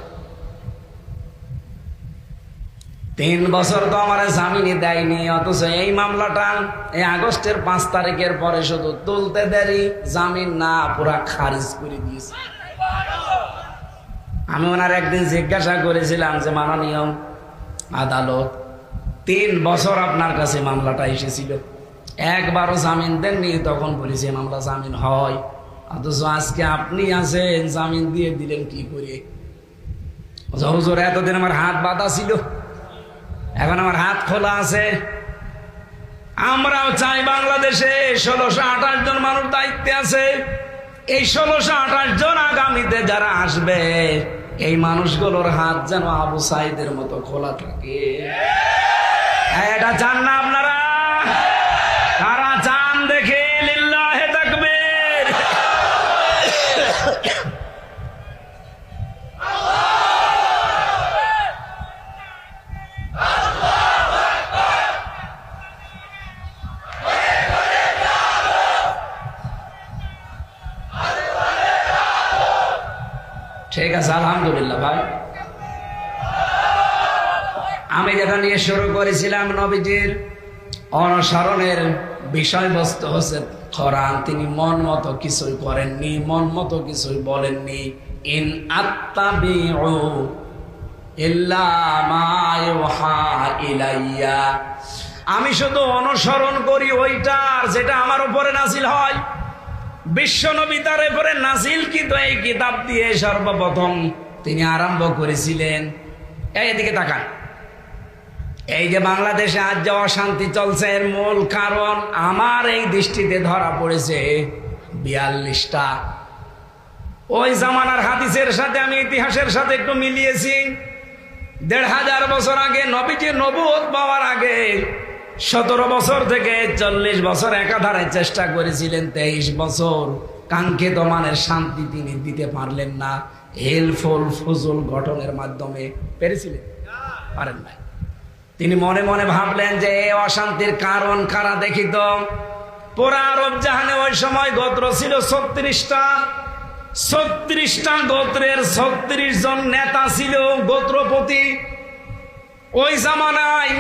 3 বছর তো আমার জামিনই দেয়নি, অথচ এই মামলাটা এই আগস্টের 5 তারিখের পরে শুধু তুলতে দেরি, জামিন না পুরা খারিজ করে দিয়েছে। আমি ওনার একদিন জিজ্ঞাসা করেছিলাম যে মাননীয় আদালত, 3 বছর আপনার কাছে মামলাটা এসেছিল, একবারও জামিন দেননি। তখন বলেছি মামলা জামিন হয়, অথচ আজকে আপনি আছেন, জামিন দিয়ে দিলেন কি করে? হুজুর এতদিন আমার হাত বাঁধা ছিল, এখন আমার হাত খোলা আছে। আমরাও চাই বাংলাদেশে 1628 জন মানুষ দায়িত্বে আছে, এই 1628 জন আগামীতে যারা আসবে, এই মানুষগুলোর হাত যেন আবু সাইদের মতো খোলা থাকে। এটা চান না আপনারা? কারা চান দেখে লিল্লাহে তাকবীর। ঠিক আছে, আলহামদুলিল্লাহ। ভাই, আমি যেটা নিয়ে শুরু করেছিলাম, নবীজির অনুসরণের বিষয়বস্তু হচ্ছে কোরআন। তিনি মন মতো কিছুই করেননি, মন মতো কিছুই বলেননি। ইন আত্তাবিউ ইল্লা মা ইউহা ইলাইয়া, আমি শুধু অনুসরণ করি ওইটার যেটা আমার উপরে নাজিল হয়। বিশ্ব নবী তার উপরে নাজিল কিন্তু এই কিতাব দিয়ে সর্বপ্রথম তিনি আরম্ভ করেছিলেন। এদিকে তাকান, এই যে বাংলাদেশে আজ যে অশান্তি চলছে, এর মূল কারণ আমার এই দৃষ্টিতে ধরা পড়েছে 42টা। ওই জামানার হাদিসের সাথে আমি ইতিহাসের সাথে একটু মিলিয়েছি। 1500 বছর আগে নবীজি নবুয়ত পাওয়ার আগে 17 বছর থেকে 40 বছর একাধারে চেষ্টা করেছিলেন। 23 বছর কাঙ্ক্ষিত মানের শান্তি তিনি দিতে পারলেন না। হেলফুল ফজল গঠনের মাধ্যমে পেরেছিলেন? পারেন নাই। তিনি মনে মনে ভাবলেন যে এই অশান্তির কারণ কারা দেখি তো। পুরা আরব জাহানে ওই সময় গোত্র ছিল 36টা। 36টা গোত্রের 36 জন নেতা ছিল, গোত্রপতি। ওই জামানায়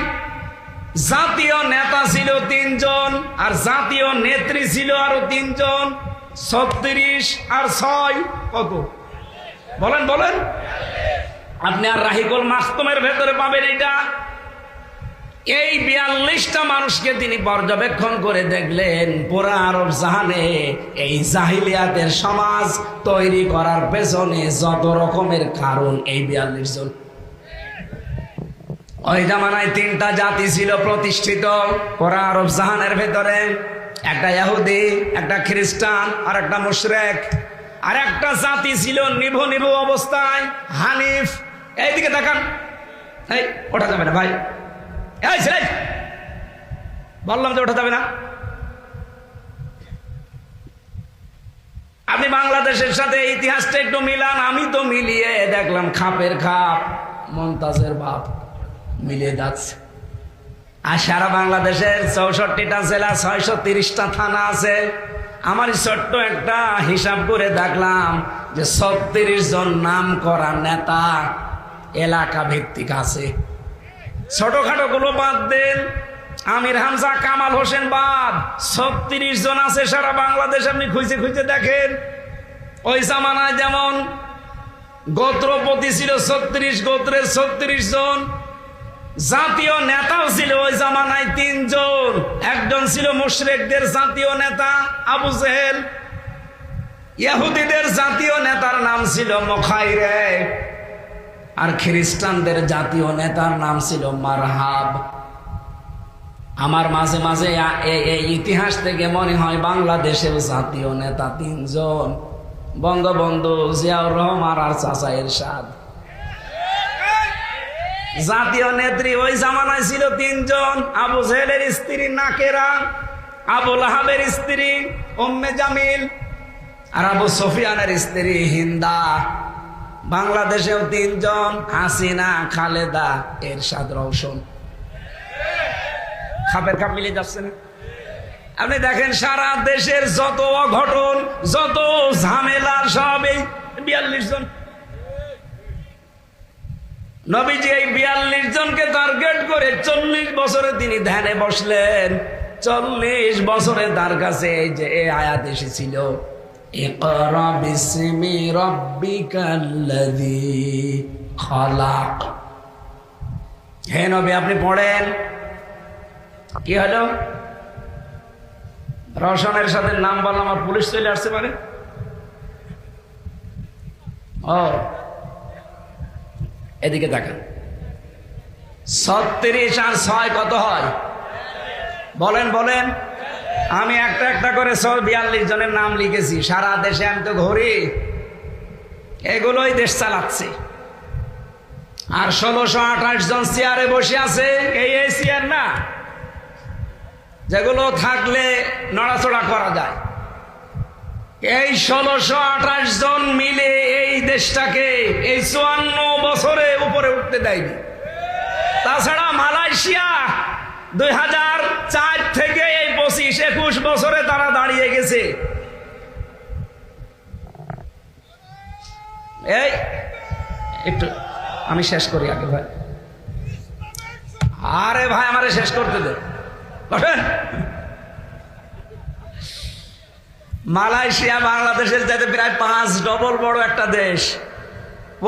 জাতীয় নেতা ছিল 3 জন, আর জাতীয় নেত্রী ছিল আরো 3 জন। 36 আর 6 কত? বলেন বলেন। আপনি আর রাহিকুল মাখতুমের ভেতরে পাবেন এটা। এই 42টা মানুষকে তিনি পর্যবেক্ষণ করে দেখলেন পুরা আরব জাহানে এই জাহিলিয়াতের সমাজ তৈরি করার পেছনে যত রকমের কারণ, এই 42 জন। ওই জামানায় 3টা জাতি ছিল প্রতিষ্ঠিত পুরা আরব জাহানের ভেতরে, একটা ইহুদি, একটা খ্রিস্টান, আর একটা মুশরিক। আর একটা জাতি ছিল নিভু নিভু অবস্থায়, হানিফ। এইদিকে দেখান, এই ওঠা যাবে না ভাই, এই ছেলে বললাম যে ওঠা যাবে না। আপনি বাংলাদেশের সাথে ইতিহাসটা একটু মিলান। আমি তো মিলিয়ে দেখলাম খাপের খাপ, মমতাজের বাপ মিলিয়ে যাচ্ছে। আর সারা বাংলাদেশের 64টা জেলা, 630টা থানা আছে। আমার ছোট্ট একটা হিসাব করে দেখলাম যে 36 জন নাম করা নেতা এলাকা ভিত্তিক আছে। ছোটখাটো গুলো বাদ দেন, আমির হামজা, কামাল হোসেন বাদ, 36 জন আছে সারা বাংলাদেশ। আপনি খুঁজে খুঁজে দেখেন। ওই জামানায় যেমন গোত্রপতি ছিল 36 গোত্রের 36 জন, জাতীয় নেতাও ছিল ওই জামানায় 3 জন। একজন ছিল মুশরিকদের জাতীয় নেতা আবু জেহেল, ইহুদিদের জাতীয় নেতার নাম ছিল মুখাইরে, আর খ্রিস্টানদের জাতীয় নেতার নাম ছিল মারহাব। আমার মাঝে মাঝে এই ইতিহাস থেকে মনে হয় বাংলাদেশের জাতীয় নেতা 3 জন, বঙ্গবন্ধু জিয়াউর রহমান আর চাচা এরশাদ। জাতীয় নেত্রী ওই জামানায় ছিল 3 জন, আবু জেহেলের স্ত্রী নাকেরা, আবু লাহাবের স্ত্রী উম্মে জামিল, আর আবু সুফিয়ানের স্ত্রী হিন্দা। বাংলাদেশেও 3 জন, হাসিনা, খালেদা, এরশাদ, রওশন। খাপের খাপ মিলে যাচ্ছে না? আপনি দেখেন সারা দেশের যত অঘটন, যত ঝামেলা, সব এই 42 জন। নবীজি এই 42 জনকে টার্গেট করে 40 বছরে তিনি ধ্যানে বসলেন। 40 বছরে তার কাছে এই যে এই আয়াত এসেছিল, ইকরা বিসমি রাব্বিকাল্লাযী খালাক। হে নবী, আপনি পড়েন। কি হলো? রওশনের সাথে নাম বললাম আর পুলিশ চলে আসছে মানে? ও এদিকে দেখেন, 36 আর 6 কত হয়? বলেন বলেন। আমি একটা একটা করে 42 জনের নাম লিখেছি। সারা দেশে আমি তো ঘুরি, এগুলোই দেশ চালাচ্ছে। আর 1628 জন চেয়ারে বসে আছে। এই চেয়ার না, যেগুলো থাকলে নড়াচড়া করা যায়। এই 1628 জন মিলে এই দেশটাকে এই 54 বছরে উপরে উঠতে দেয়নি। তাছাড়া মালয়েশিয়া 2004 থেকে এই 25-21 বছরে তারা দাঁড়িয়ে গেছে। এই একটু আমি শেষ করি আগে ভাই। আরে ভাই আমারে শেষ করতে দে। মালয়েশিয়া বাংলাদেশের চাইতে প্রায় 5 ডবল বড় একটা দেশ।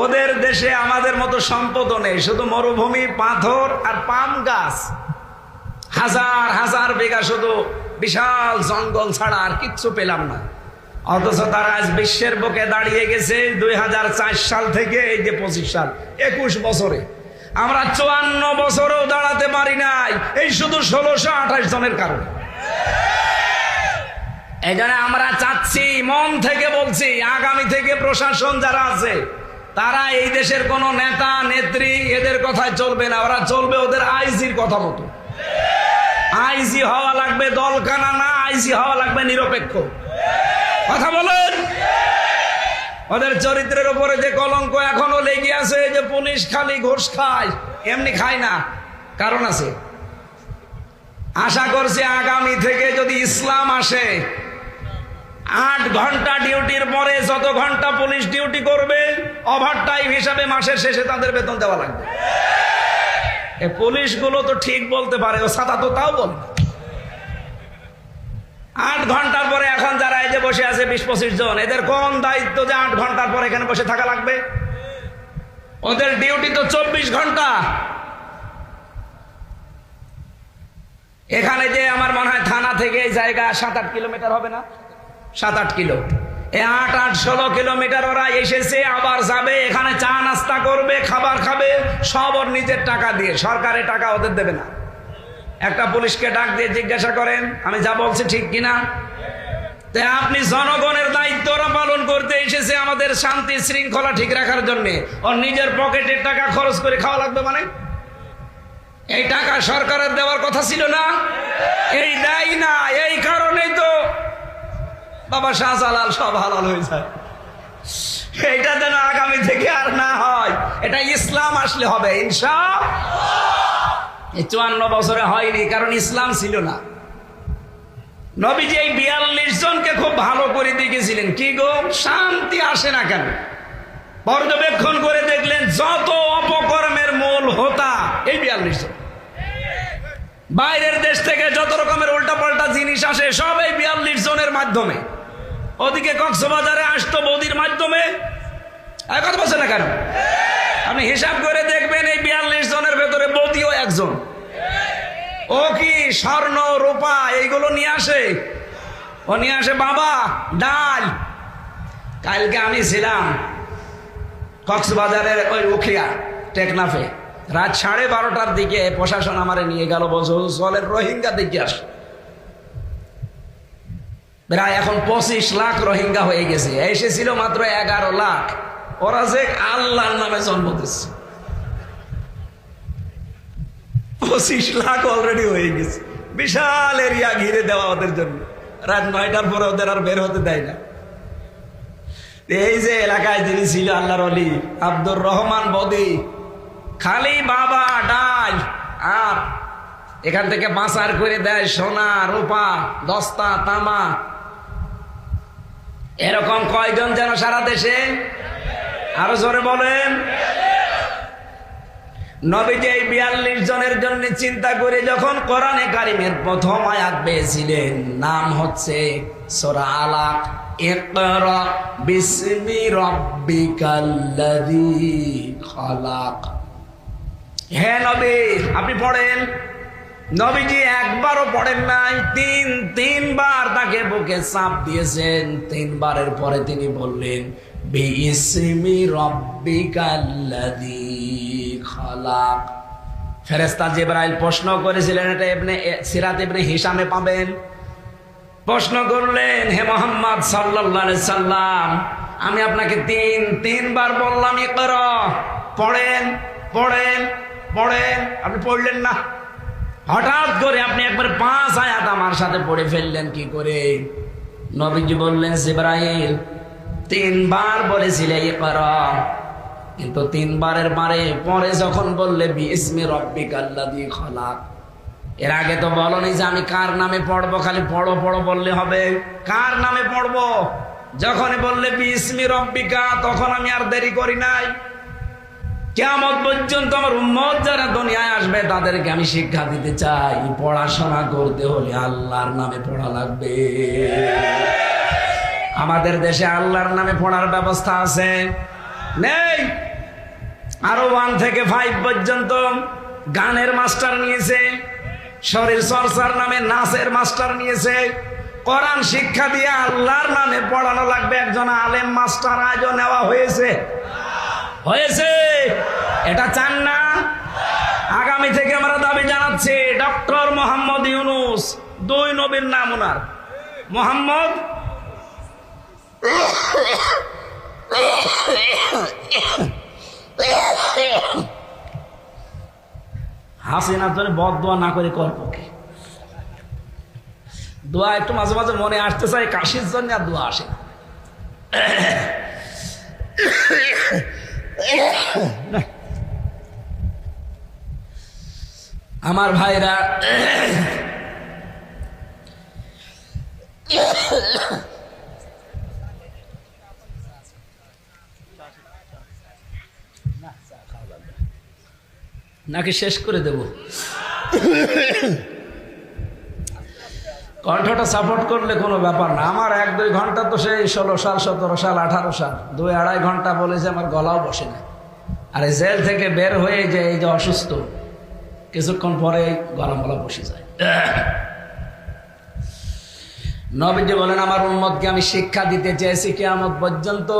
ওদের দেশে আমাদের মতো সম্পদও নেই, শুধু মরুভূমি, পাথর আর পাম গাছ, হাজার হাজার বিঘা শুধু বিশাল জঙ্গল ছাড়া আর কিচ্ছু পেলাম না। অথচ তারা আজ বিশ্বের বুকে দাঁড়িয়ে গেছে 2004 সাল থেকে এই যে 25 সাল, 21 বছরে। আমরা 54 বছরেও দাঁড়াতে পারি নাই, এই শুধু 1628 জনের কারণে। এই জন্য আমরা চাচ্ছি, মন থেকে বলছি, আগামী থেকে প্রশাসন যারা আছে তারা এই দেশের কোন নেতা নেত্রী এদের কথায় চলবে না, ওরা চলবে ওদের আইজির কথা মতো। আইজি হওয়া লাগবে দলকানা না, আইজি হওয়া লাগবে নিরপেক্ষ। কথা বলেন। ওদের চরিত্রের উপরে যে কলঙ্ক এখনো লেগে আছে, যে পুলিশ খালি ঘুষ খায়, এমনি খায় না, কারণ আছে। আশা করছি আগামী থেকে যদি ইসলাম আসে, 8 ঘন্টা ডিউটির পরে যত ঘন্টা পুলিশ ডিউটি করবে ওভারটাইম হিসাবে মাসের শেষে তাদের বেতন দেওয়া লাগবে। এই পুলিশগুলো তো ঠিক বলতে পারে, ও সাদা তো তাও বলে। 8 ঘন্টার পরে এখন যারা এই যে বসে আছে 20-25 জন, এদের কোন দায়িত্ব যে 8 ঘন্টার পরে এখানে বসে থাকা লাগবে? ওদের ডিউটি তো 24 ঘন্টা। এখানে যে আমার মনে হয় থানা থেকে এই জায়গা 7-8 কিলোমিটার হবে না? 7-8 কিলো। এই 8-16 কিলোমিটার ওরা এসেছে, আবার যাবে, এখানে চা নাস্তা করবে, খাবার খাবে, সব ওর নিজের টাকা দিয়ে, সরকারের টাকা ওদের দেবে না। একটা পুলিশকে ডাক দিয়ে জিজ্ঞাসা করেন আমি যা বলছি ঠিক কিনা। তাই আপনি জনগণের দায়িত্ব ওরা পালন করতে এসেছে আমাদের শান্তি শৃঙ্খলা ঠিক রাখার জন্য, ওর নিজের পকেটের টাকা খরচ করে খাওয়া লাগবে মানে? এই টাকা সরকারের দেওয়ার কথা ছিল না? এই দেয় না, এই কারণেই তো বাবা শাহজালাল সব হালাল হয়ে যায়। এটা যেন আগামী থেকে আর না হয়, এটা ইসলাম আসলে হবে ইনশাআল্লাহ। এই 54 বছরে হয়নি, কারণ ইসলাম ছিল না। নবীজি এই 42 জনকে খুব ভালো করে দেখেছিলেন। কি গো, শান্তি আসে না কেন? পর্যবেক্ষণ করে দেখলেন যত অপকর্মের মূল হোতা এই 42 জন। বাইরের দেশ থেকে যত রকমের উল্টাপাল্টা জিনিস আসে সব এই 42 জনের মাধ্যমে। ওদিকে কক্সবাজারে আসতো বৌদির মাধ্যমে, কথা বলছেন না কেন? আপনি হিসাব করে দেখবেন এই 42 জনের ভেতরে বৌদিও একজন। ও কি স্বর্ণ রূপা এইগুলো নিয়ে আসে? ও নিয়ে আসে বাবা ডাল। কালকে আমি ছিলাম কক্সবাজারের ওই উখিয়া টেকনাফে, রাত 12:30টার দিকে প্রশাসন আমারে নিয়ে গেল, বলছে চলেন রোহিঙ্গা দেখে আস। প্রায় এখন 25 লাখ রোহিঙ্গা হয়ে গেছে, এসেছিল মাত্র 11 লাখ। ওরা যে আল্লাহর নামে জন্ম দিচ্ছে, 25 লাখ অলরেডি হয়ে গেছে। বিশাল এরিয়া ঘিরে দেওয়া ওদের জন্য, রাত 9টার পরে ওদের আর বের হতে দেয় না। এই যে এলাকায় যিনি ছিল আল্লাহর ওলি আব্দুর রহমান বদি, খালি বাবা ডাল আর এখান থেকে বাঁচার করে দেয় সোনা রূপা দস্তা তামা। এরকম কয়জন যেন সারা দেশে? আরো জোরে বলেন। নবীজি এই 42 জনের জন্য চিন্তা করে যখন কোরআনে কারিমের প্রথম আয়াত পেয়েছিলেন, নাম হচ্ছে সূরা আলাক, ইকরা বিসমি রাব্বিকাল্লাযী খালাক। হে নবী আপনি পড়েন। নবীজি একবারও পড়েন নাই, তিনবার তাকে বুকে চাপ দিয়েছেন। 3 বারের পরে তিনি বললেন বিসমি রাব্বিকাল্লাযী খালাক। ফেরেশতা জিবরাইল প্রশ্ন করেছিলেন, এটা সিরাত ইবনে হিশামে পাবেন। প্রশ্ন করলেন, হে মুহাম্মদ সাল্লাল্লাহু আলাইহি সাল্লাম, আমি আপনাকে তিনবার বললাম ইকরা, পড়েন পড়েন পড়েন, আপনি পড়লেন না। হঠাৎ করে আপনি একবার 5 আয়াত আমার সাথে পড়ে ফেললেন কি করে? নবীজি বললেন, জিবরাইল 3 বার বলেছিলে ইকরা, কিন্তু 3 বারের পরে যখন বললে বিসমি রাব্বিকাল্লাযী খালাক, এর আগে তো বলনি যে আমি কার নামে পড়বো, খালি পড়ো পড়ো বললে হবে। কার নামে পড়বো? যখনই বললে বিসমি রাব্বিকা, তখন আমি আর দেরি করি নাই। কিয়ামত পর্যন্ত আমার উম্মত যারা দুনিয়ায় আসবে তাদেরকে আমি শিক্ষা দিতে চাই, পড়াশোনা করতে হলে আল্লাহর নামে পড়া লাগবে। আমাদের দেশে আল্লাহর নামে পড়ার ব্যবস্থা আছে? নেই। আরো 1 থেকে 5 পর্যন্ত গানের মাস্টার নিয়েছে, শরীর চর্চার নামে নাচের মাস্টার নিয়েছে। কোরআন শিক্ষা দিয়ে আল্লাহর নামে পড়ানো লাগবে একজন আলেম মাস্টার আজও নেওয়া হয়েছে। এটা চান না? আগামী থেকে আমরা দাবি জানাচ্ছি, ডক্টর মোহাম্মদ ইউনূস, 2 নবীর নাম ওনার, মোহাম্মদ হাসিনার জন্য বদদোয়া না করে করবো কি? দোয়া একটু মাঝে মাঝে মনে আসতে চাই, কাশির জন্য আর দোয়া আসে না। আমার ভাইরা, নাকি শেষ করে দেব? কণ্ঠটা সাপোর্ট করলে কোনো ব্যাপার না। আমার 1-2 ঘন্টা তো সেই 16 সাল 17 সাল 18 সাল 2-2.5 ঘন্টা বলেছে, আমার গলাও বসে না। আর এই জেল থেকে বের হয়ে যে এই যে অসুস্থ, কিছুক্ষণ পরে গলা বসে যায়। নবীজি বলেন, আমার উম্মতকে আমি শিক্ষা দিতে চেয়েছি কিয়ামত পর্যন্ত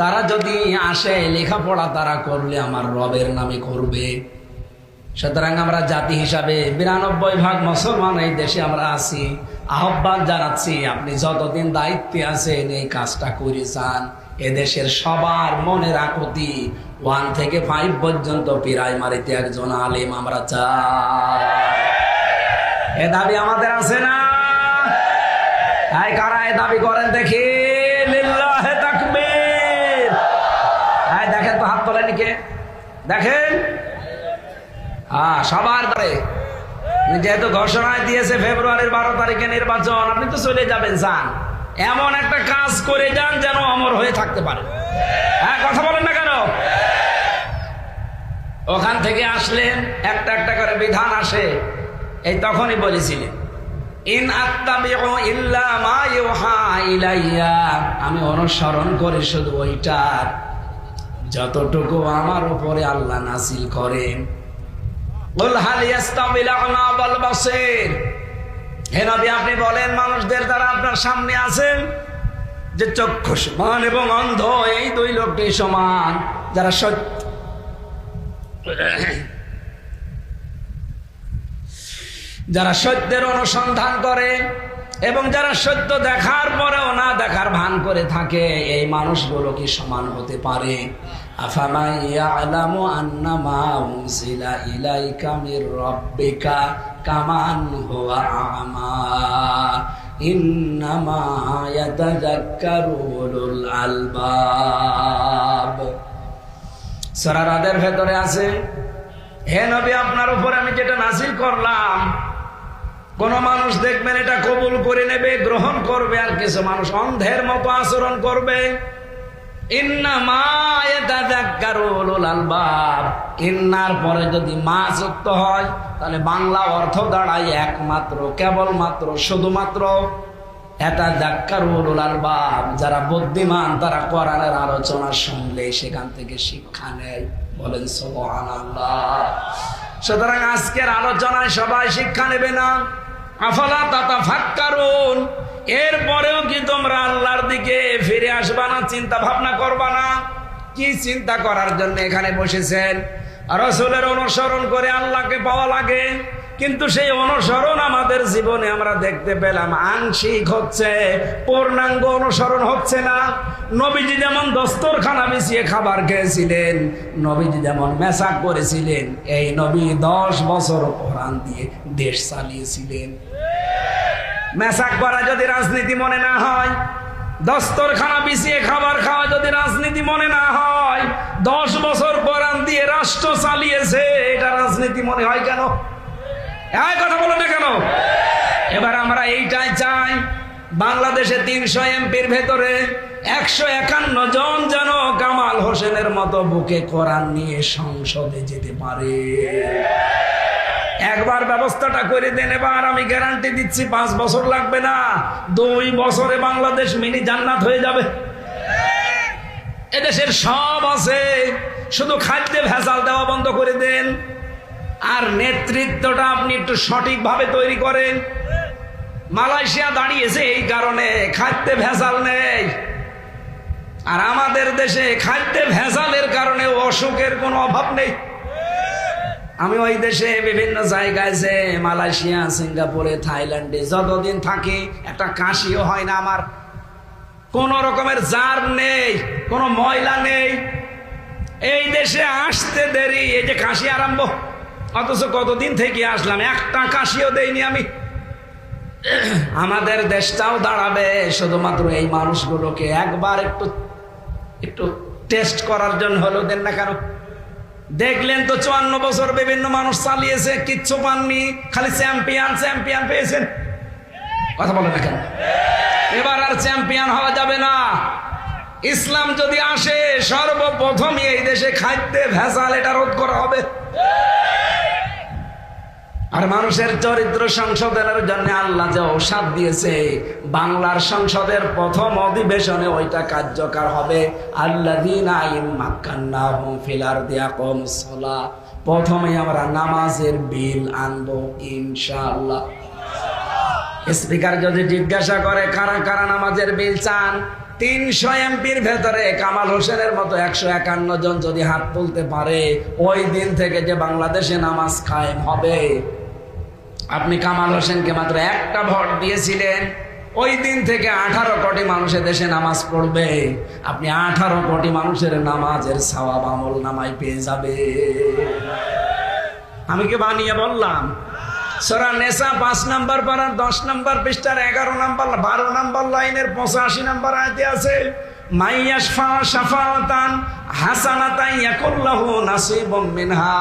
তারা যদি আসে, লেখাপড়া তারা করলে আমার রবের নামে করবে। সুতরাং আমরা জাতি হিসাবে 92% মুসলমান এই দেশে আমরা আছি। আহ্বান জানাচ্ছি, আপনি যতদিন দায়িত্বে আছেন এই কাজটা করে যান। এদেশের সবার মনের আকুতি 1 থেকে 5 পর্যন্ত প্রাইমারিতে একজন আলেম আমরা চাই। এ দাবি আমাদের আছে না? কারা এ দাবি করেন দেখি? লিল্লাহে তাকবীর। দেখেন তো, হাত তোলেন কে? দেখেন, সবার পরে যেহেতু ঘোষণায় দিয়েছে ফেব্রুয়ারির 12 তারিখে নির্বাচন, আপনি তো চলে যাবেন, যান, এমন একটা কাজ করে যান যেন অমর হয়ে থাকতে পারে। কথা বলেন না কেন? ওখান থেকে আসলেন, একটা একটা করে বিধান আসে। এই তখনই বলেছিলেন, ইন আত্তাবিউ ইল্লা মা ইউহা ইলাইয়া, আমি অনুসরণ করি শুধু ওইটার যতটুকু আমার উপরে আল্লাহ নাযিল করেন। কুল হাল ইয়াস্তাবিল আ'মা ওয়াল বাসীর, হে নবী আপনি বলেন মানুষদের দ্বারা আপনার সামনে আছেন যে চক্ষু সমান এবং অন্ধ এই দুই লোকটি সমান, যারা সত্যের অনুসন্ধান করে এবং যারা সত্য দেখার পরেও না দেখার ভান করে থাকে, এই মানুষগুলো কি সমান হতে পারে? আফামা ইয়ালামু আন্নামা উনজিলা ইলাইকা মির রাব্বিকা কামান হুয়া আমা ইন্নামা ইয়াতাযাক্কারু উলুল আলবাব। সূরা রাদের ভেতরে আছে, হে নবী আপনার উপর আমি যেটা নাযিল করলাম, কোন মানুষ দেখবেন এটা কবুল করে নেবে, গ্রহণ করবে, আর কিছু মানুষ অন্ধের মতো আচরণ করবে। ইন্নামা ইয়াতাযাক্কারু উলুল আলবাব, ইন্নার পরে যদি মা যুক্ত হয় তাহলে বাংলা অর্থ দাঁড়ায় একমাত্র, কেবলমাত্র, শুধুমাত্র। ইয়াতাযাক্কারু উলুল আলবাব, যারা বুদ্ধিমান তারা কোরআনের আলোচনা শুনলে সেখান থেকে শিক্ষা নেয়। বলেন সুবহানাল্লাহ। সুতরাং আজকের আলোচনায় সবাই শিক্ষা নেবে না? আফালা তাতাফাক্কারুন, এরপরেও কি তোমরা আল্লাহর দিকে ফিরে আসবা না, চিন্তা ভাবনা করবা না? কি চিন্তা করার জন্য এখানে বসেছেন? রাসূলের অনুসরণ করে আল্লাহকে পাওয়া লাগে, কিন্তু সেই অনুসরণ আমাদের জীবনে আমরা দেখতে পেলাম আংশিক হচ্ছে, পূর্ণাঙ্গ অনুসরণ হচ্ছে না। নবীজি যেমন দস্তরখানা বিছিয়ে খাবার খেয়েছিলেন, নবীজি যেমন মেসাক করেছিলেন, এই নবী 10 বছর কোরআন দিয়ে দেশ চালিয়েছিলেন। মেসাক করা যদি রাজনীতি মনে না হয়, দস্তরখানা বিছিয়ে খাবার খাওয়া যদি রাজনীতি মনে না হয়, 10 বছর কোরআন দিয়ে রাষ্ট্র চালিয়েছে, এটা রাজনীতি মনে হয় কেন? এই কথা বলো না কেন? এবার আমরা এইটাই চাই, বাংলাদেশে 300 এমপির ভেতরে 151 জন যেন কামাল হোসেনের মতো বুকে কোরআন নিয়ে সংসদে যেতে পারে। একবার ব্যবস্থাটা করে দেন। এবার আমি গ্যারান্টি দিচ্ছি 5 বছর লাগবে না, 2 বছরে বাংলাদেশ মিনি জান্নাত হয়ে যাবে। এদেশের সব আছে, শুধু খাদ্যে ভেজাল দেওয়া বন্ধ করে দেন, আর নেতৃত্বটা আপনি একটু সঠিকভাবে তৈরি করেন। মালয়েশিয়া দাঁড়িয়েছে এই কারণে, খাদ্যে ভেজাল নেই। আর আমাদের দেশে খাদ্যে ভেজালের কারণে অসুখের কোনো অভাব নেই। আমি ওই দেশে বিভিন্ন জায়গায়, যে মালয়েশিয়া, সিঙ্গাপুরে, থাইল্যান্ডে যতদিন থাকি একটা কাশিও হয় না আমার, কোন রকমের জার নেই, কোনো ময়লা নেই। এই দেশে আসতে দেরি, এই যে কাশি আরম্ভ, অথচ কতদিন থেকে আসলাম, একটা কাশিও দেইনি আমি। আমাদের দেশটাও দাঁড়াবে শুধুমাত্র এই মানুষগুলোকে একবার একটু টেস্ট করার জন্য হলো, দেন না কেন? দেখলেন তো 54 বছর বিভিন্ন মানুষ চালিয়েছে, কিচ্ছু পাননি, খালি চ্যাম্পিয়ন পেয়েছেন। কথা বলে না কেন? এবার আর চ্যাম্পিয়ন হওয়া যাবে না। ইসলাম যদি আসে, সর্বপ্রথমই এই দেশে খাদ্যে ভেজাল, এটা রোধ করা হবে। আর মানুষের চরিত্র সংশোধনের জন্য আল্লাহ যে ঔষধ দিয়েছে, বাংলার সংসদের প্রথম অধিবেশনে ওইটা কার্যকর হবে। আল্লাযীনা ইম্মাক্কান্নাহুম ফিল আরদি আকামুস সালাহ, প্রথমে আমরা নামাজের বিল আনবো ইনশাআল্লাহ। স্পিকার যদি জিজ্ঞাসা করে কারা কারা নামাজের বিল চান, 300 এমপির ভেতরে কামাল হোসেনের মতো 151 জন যদি হাত তুলতে পারে, ওই দিন থেকে যে বাংলাদেশে নামাজ কায়েম হবে। আপনি কামাল হোসেনকে মাত্র একটা ভোট দিয়েছিলেন, ওই দিন থেকে 18 কোটি মানুষের দেশে নামাজ পড়বে। আপনি 18 কোটি মানুষের নামাজের সওয়াব আমল নামায় পেয়ে যাবে। আমি কি বানিয়ে বললাম? সূরা নেসা 5 নম্বর পারার 10 নম্বর পৃষ্ঠার 11 নম্বর 12 নম্বর লাইনের 85 নম্বর আয়াতে আছে, মাইয়াশফা শাফাতান হাসানাতান ইয়াকুল্লাহু নাসিবুম মিনহা।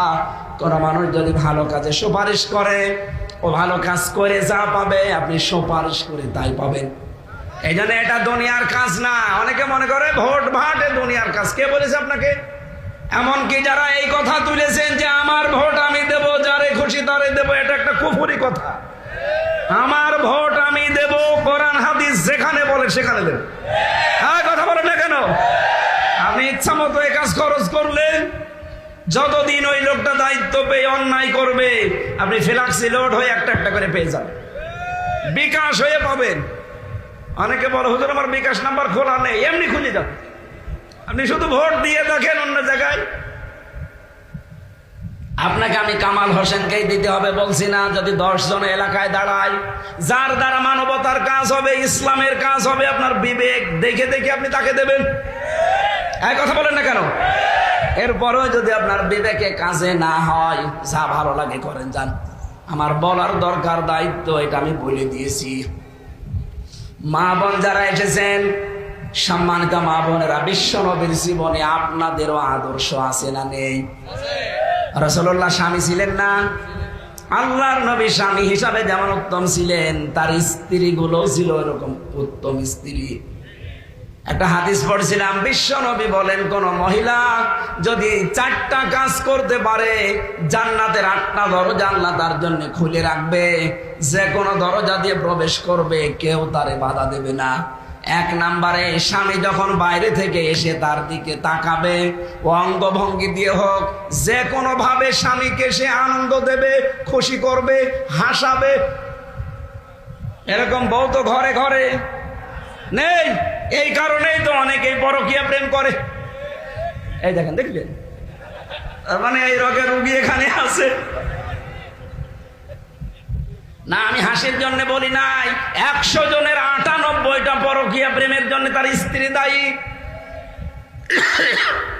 কোন মানুষ যদি ভালো কাজে সুপারিশ করে, ও ভালো কাজ করে যা পাবে, আপনি সুপারিশ করে তাই পাবেন। এই জন্য এটা দুনিয়ার কাজ না। অনেকে মনে করে ভোট ভাটে দুনিয়ার কাজ। কে বলেছে আপনাকে? এমনকি যারা এই কথা তুলেছেন যে আমার ভোট আমি দেব, যারে খুশি তারে দেব, এটা একটা কুফরি কথা। আমার ভোট আমি দেব, কোরআন হাদিস যেখানে বলে সেখানে দেব। হ্যাঁ, কথা বলেন না কেন? আপনি ইচ্ছা মতো তো এ কাজ খরচ করলেন, যতদিন ওই লোকটা দায়িত্ব পেয়ে অন্যায় করবে আপনি ফ্ল্যাক্সি লোড হয়ে একটা একটা করে পেয়ে যাবেন, বিকাশ হয়ে পাবেন। অনেকে বলে হুজুর আমার বিকাশ নাম্বার খোলা নেই, এমনি খুলে যাবে। আপনি শুধু ভোট দিয়ে দেখেন অন্য জায়গায়। আপনাকে আমি কামাল হোসেনকেই দিতে হবে বলছি না। যদি 10 জন এলাকায় দাঁড়ায়, যার দ্বারা মানবতার কাজ হবে, ইসলামের কাজ হবে, আপনার বিবেক দেখে দেখে আপনি তাকে দেবেন। এই কথা বলেন না কেন? এরপরেও যদি আপনার বিবেকে কাজে না হয়, যা ভালো লাগে করেন যান। আমার বলার দরকার দায়িত্ব, এটা আমি বলে দিয়েছি। মা বোন যারা এসেছেন, সম্মানিত মা বোনেরা, বিশ্ব নবীর জীবনে আপনাদেরও আদর্শ আছে না নেই? রাসূলুল্লাহ স্বামী ছিলেন না? আল্লাহর নবী স্বামী হিসাবে যেমন উত্তম ছিলেন, তার স্ত্রীগুলো ছিল এরকম উত্তম স্ত্রী। একটা হাদিস পড়ছিলাম, বিশ্ব নবী বলেন কোন মহিলা যদি 4টা কাজ করতে পারে, জান্নাতের 8টা দরজা আল্লাহ তার জন্য খুলে রাখবে। যে কোনো দরজা দিয়ে প্রবেশ করবে, কেউ তারে বাধা দেবে না। 1 নম্বরে, স্বামী যখন বাইরে থেকে এসে তার দিকে তাকাবে, ও অঙ্গভঙ্গি দিয়ে হোক, যে কোনো ভাবে স্বামীকে সে আনন্দ দেবে, খুশি করবে, হাসাবে। এরকম বউ তো ঘরে ঘরে নেই। এই কারণেই তো অনেকেই পরকীয়া প্রেম করে। এই দেখেন, দেখলেন? তার মানে এই রোগের রুগী এখানে আছে না। আমি হাসির জন্য বলি নাই। 100 জনের 98টা পরকীয়া প্রেমের জন্য তার স্ত্রী দায়ী।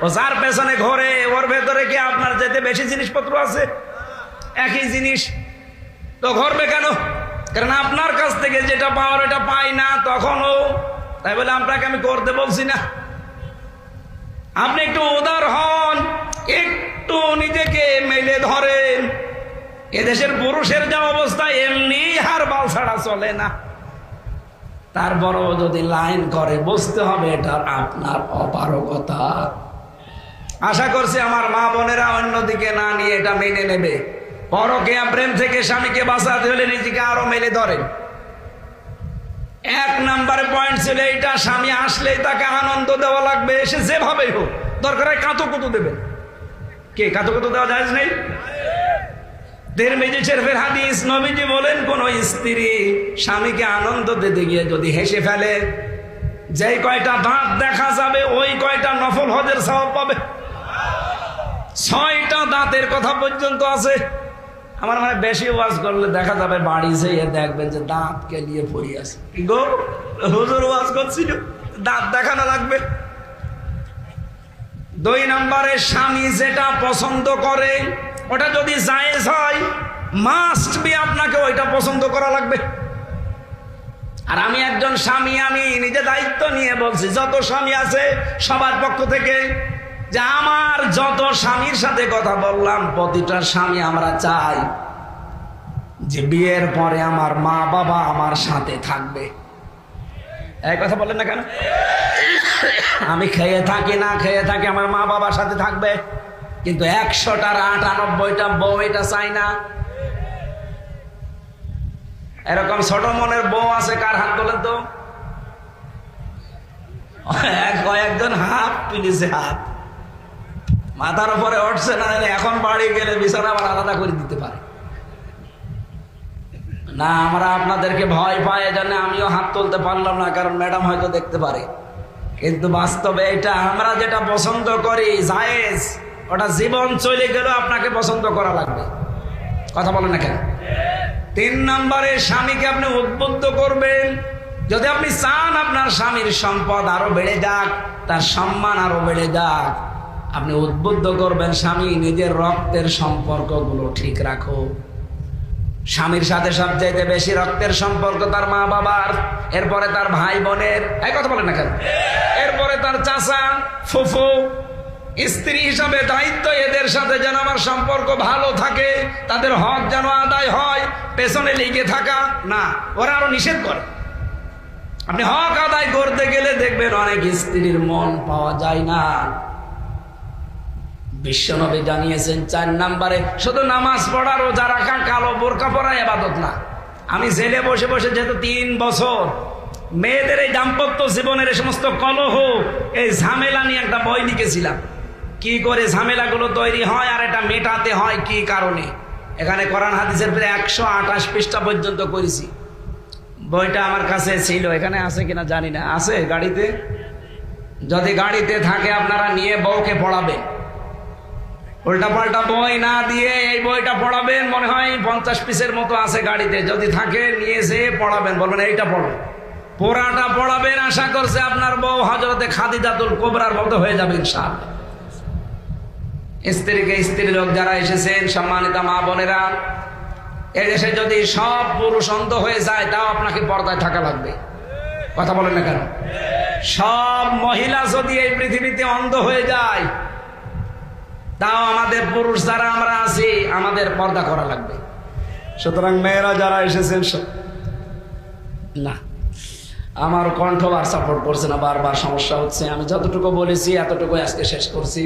ও যার পেছনে ঘরে, ওর ভেতরে কি আপনার যেতে বেশি জিনিসপত্র আছে? একই জিনিস তো ঘরবে কেন? কারণ আপনার কাছ থেকে যেটা পাওয়ার ওটা পাই না তখনও। তাই বলে আপনাকে আমি করতে বলছি না। আপনি একটু উদার হন, একটু নিজেকে মেলে ধরেন। এদেশের পুরুষের যা অবস্থা, এমনি হারবাল ছাড়া চলে না। তারপরও যদি লাইন করে, বুঝতে হবে এটা আপনার অপারগতা। আশা করছি আমার মা বোনেরা অন্যদিকে না নিয়ে এটা মেনে নেবে। পরকীয়া প্রেম থেকে স্বামীকে বাঁচাতে হলে নিজেকে আরো মেলে ধরেন। 1 নম্বরে পয়েন্ট ছিল এইটা, স্বামী আসলেই তাকে আনন্দ দেওয়া লাগবে, সে যেভাবেই হোক। দরকার হয় কাতুকুতু দেবেন। কে কাতুকুতু দেওয়া যায় নেই? তিরমিজি শরীফের হাদিস, নবীজি বলেন কোন স্ত্রী স্বামীকে আনন্দ দিতে গিয়ে যদি হেসে ফেলে, যেই কয়টা দাঁত দেখা যাবে ওই কয়টা নফল হজের সওয়াব পাবে। 6টা দাঁতের কথা পর্যন্ত আছে। আমার মানে বেশি ওয়াজ করলে দেখা যাবে বাড়ি যেয়ে দেখবেন যে দাঁতকে নিয়ে পড়ে আছে। গো হুজুর ওয়াজ করছিল, দাঁত দেখানো লাগবে। 2 নম্বরে, স্বামী যেটা পছন্দ করে ওটা যদি জায়েজ হয়, মাস্ট বি আপনাকে ওইটা পছন্দ করা লাগবে। আর আমি একজন স্বামী, আমি নিজে দায়িত্ব নিয়ে বলছি, যত স্বামী আছে সবার পক্ষ থেকে, যে আমার যত স্বামীর সাথে কথা বললাম, প্রতিটা স্বামী আমরা চাই যে বিয়ের পরে আমার মা বাবা আমার সাথে থাকবে। এই কথা বলেন না কেন? আমি খেয়ে থাকি না খেয়ে থাকি, আমার মা বাবার সাথে থাকবে। কিন্তু 100টার 98টা বউ এটা চাই না। এরকম ছোট মনের বউ আছে কার? হাত তোলেন তো। কয়েকজন হাত তুলেছে, হাত মাথার উপরে উঠছে না। এখন বাড়ি গেলে বিছানা আবার আলাদা করে দিতে পারে না। আমরা আপনাদেরকে ভয় পাই, এজন্য আমিও হাত তুলতে পারলাম না, কারণ ম্যাডাম হয়তো দেখতে পারে। কিন্তু বাস্তবে এটা আমরা যেটা পছন্দ করি জায়েজ, ওটা জীবন চলে গেলেও আপনাকে পছন্দ করা লাগবে। কথা বলেন না কেন? 3 নম্বরে, স্বামীকে আপনি উদ্বুদ্ধ করবেন। যদি আপনি চান আপনার স্বামীর সম্পদ আরো বেড়ে যাক, তার সম্মান আরো বেড়ে যাক, আপনি উদ্বুদ্ধ করবেন, স্বামী নিজের রক্তের সম্পর্কগুলো ঠিক রাখো। স্বামীর সাথে সবচাইতে বেশি রক্তের সম্পর্ক তার মা বাবার, এরপরে তার ভাই বোনের। এই কথা বলেন না কেন? এরপরে তার চাচা, ফুফু। স্ত্রী হিসাবে দায়িত্ব এদের সাথে যেন আমার সম্পর্ক ভালো থাকে, তাদের হক যেন আদায় হয়। পেছনে লেগে থাকা না, ওরা আরো নিষেধ করে। আপনি হক আদায় করতে গেলে দেখবেন অনেক স্ত্রীর মন পাওয়া যায় না। বিশ্বনবী জানিয়েছেন 4 নম্বরে, শুধু নামাজ পড়া, রোজা রাখা, কালো বোরকা পরা ইবাদত না। আমি জেলে বসে বসে যেহেতু 3 বছর মেয়েদের এই দাম্পত্য জীবনের এই সমস্ত কলহ, এই ঝামেলা নিয়ে একটা বই লিখেছিলাম, কি করে ঝামেলাগুলো তৈরি হয় আর এটা মেটাতে হয় কি কারণে। এখানে কোরআন হাদিসের প্রায় 128 পৃষ্ঠা পর্যন্ত করেছি। বইটা আমার কাছে ছিল, এখানে আছে কিনা জানি না, আছে গাড়িতে? যদি গাড়িতে থাকে আপনারা নিয়ে বউকে পড়াবেন, উল্টা পাল্টা বই না দিয়ে এই বইটা পড়াবেন। মনে হয় 50 পিসের মতো আছে গাড়িতে, যদি থাকে নিয়ে এসে পড়াবেন, বলবেন এইটা পড়ো, পোড়াটা পড়াবেন। আশা করছে আপনার বউ হযরতে খাদিজাতুল কুবরার মতো হয়ে যাবে ইনশাআল্লাহ। স্ত্রীর লোক যারা এসেছেন, সম্মানিত মা বোনেরা, এদেশে যদি সব পুরুষ অন্ধ হয়ে যায় তাও আপনাকে পর্দায় থাকা লাগবে। কথা বলেন না কেন? সব মহিলা যদি এই পৃথিবীতে অন্ধ হয়ে যায় তাও আমাদের পুরুষ যারা আমরা আছি আমাদের পর্দা করা লাগবে। সুতরাং মেয়েরা যারা এসেছেন, না আমার কণ্ঠ আর সাপোর্ট করছে না, বারবার সমস্যা হচ্ছে। আমি যতটুকু বলেছি এতটুকু আজকে শেষ করছি।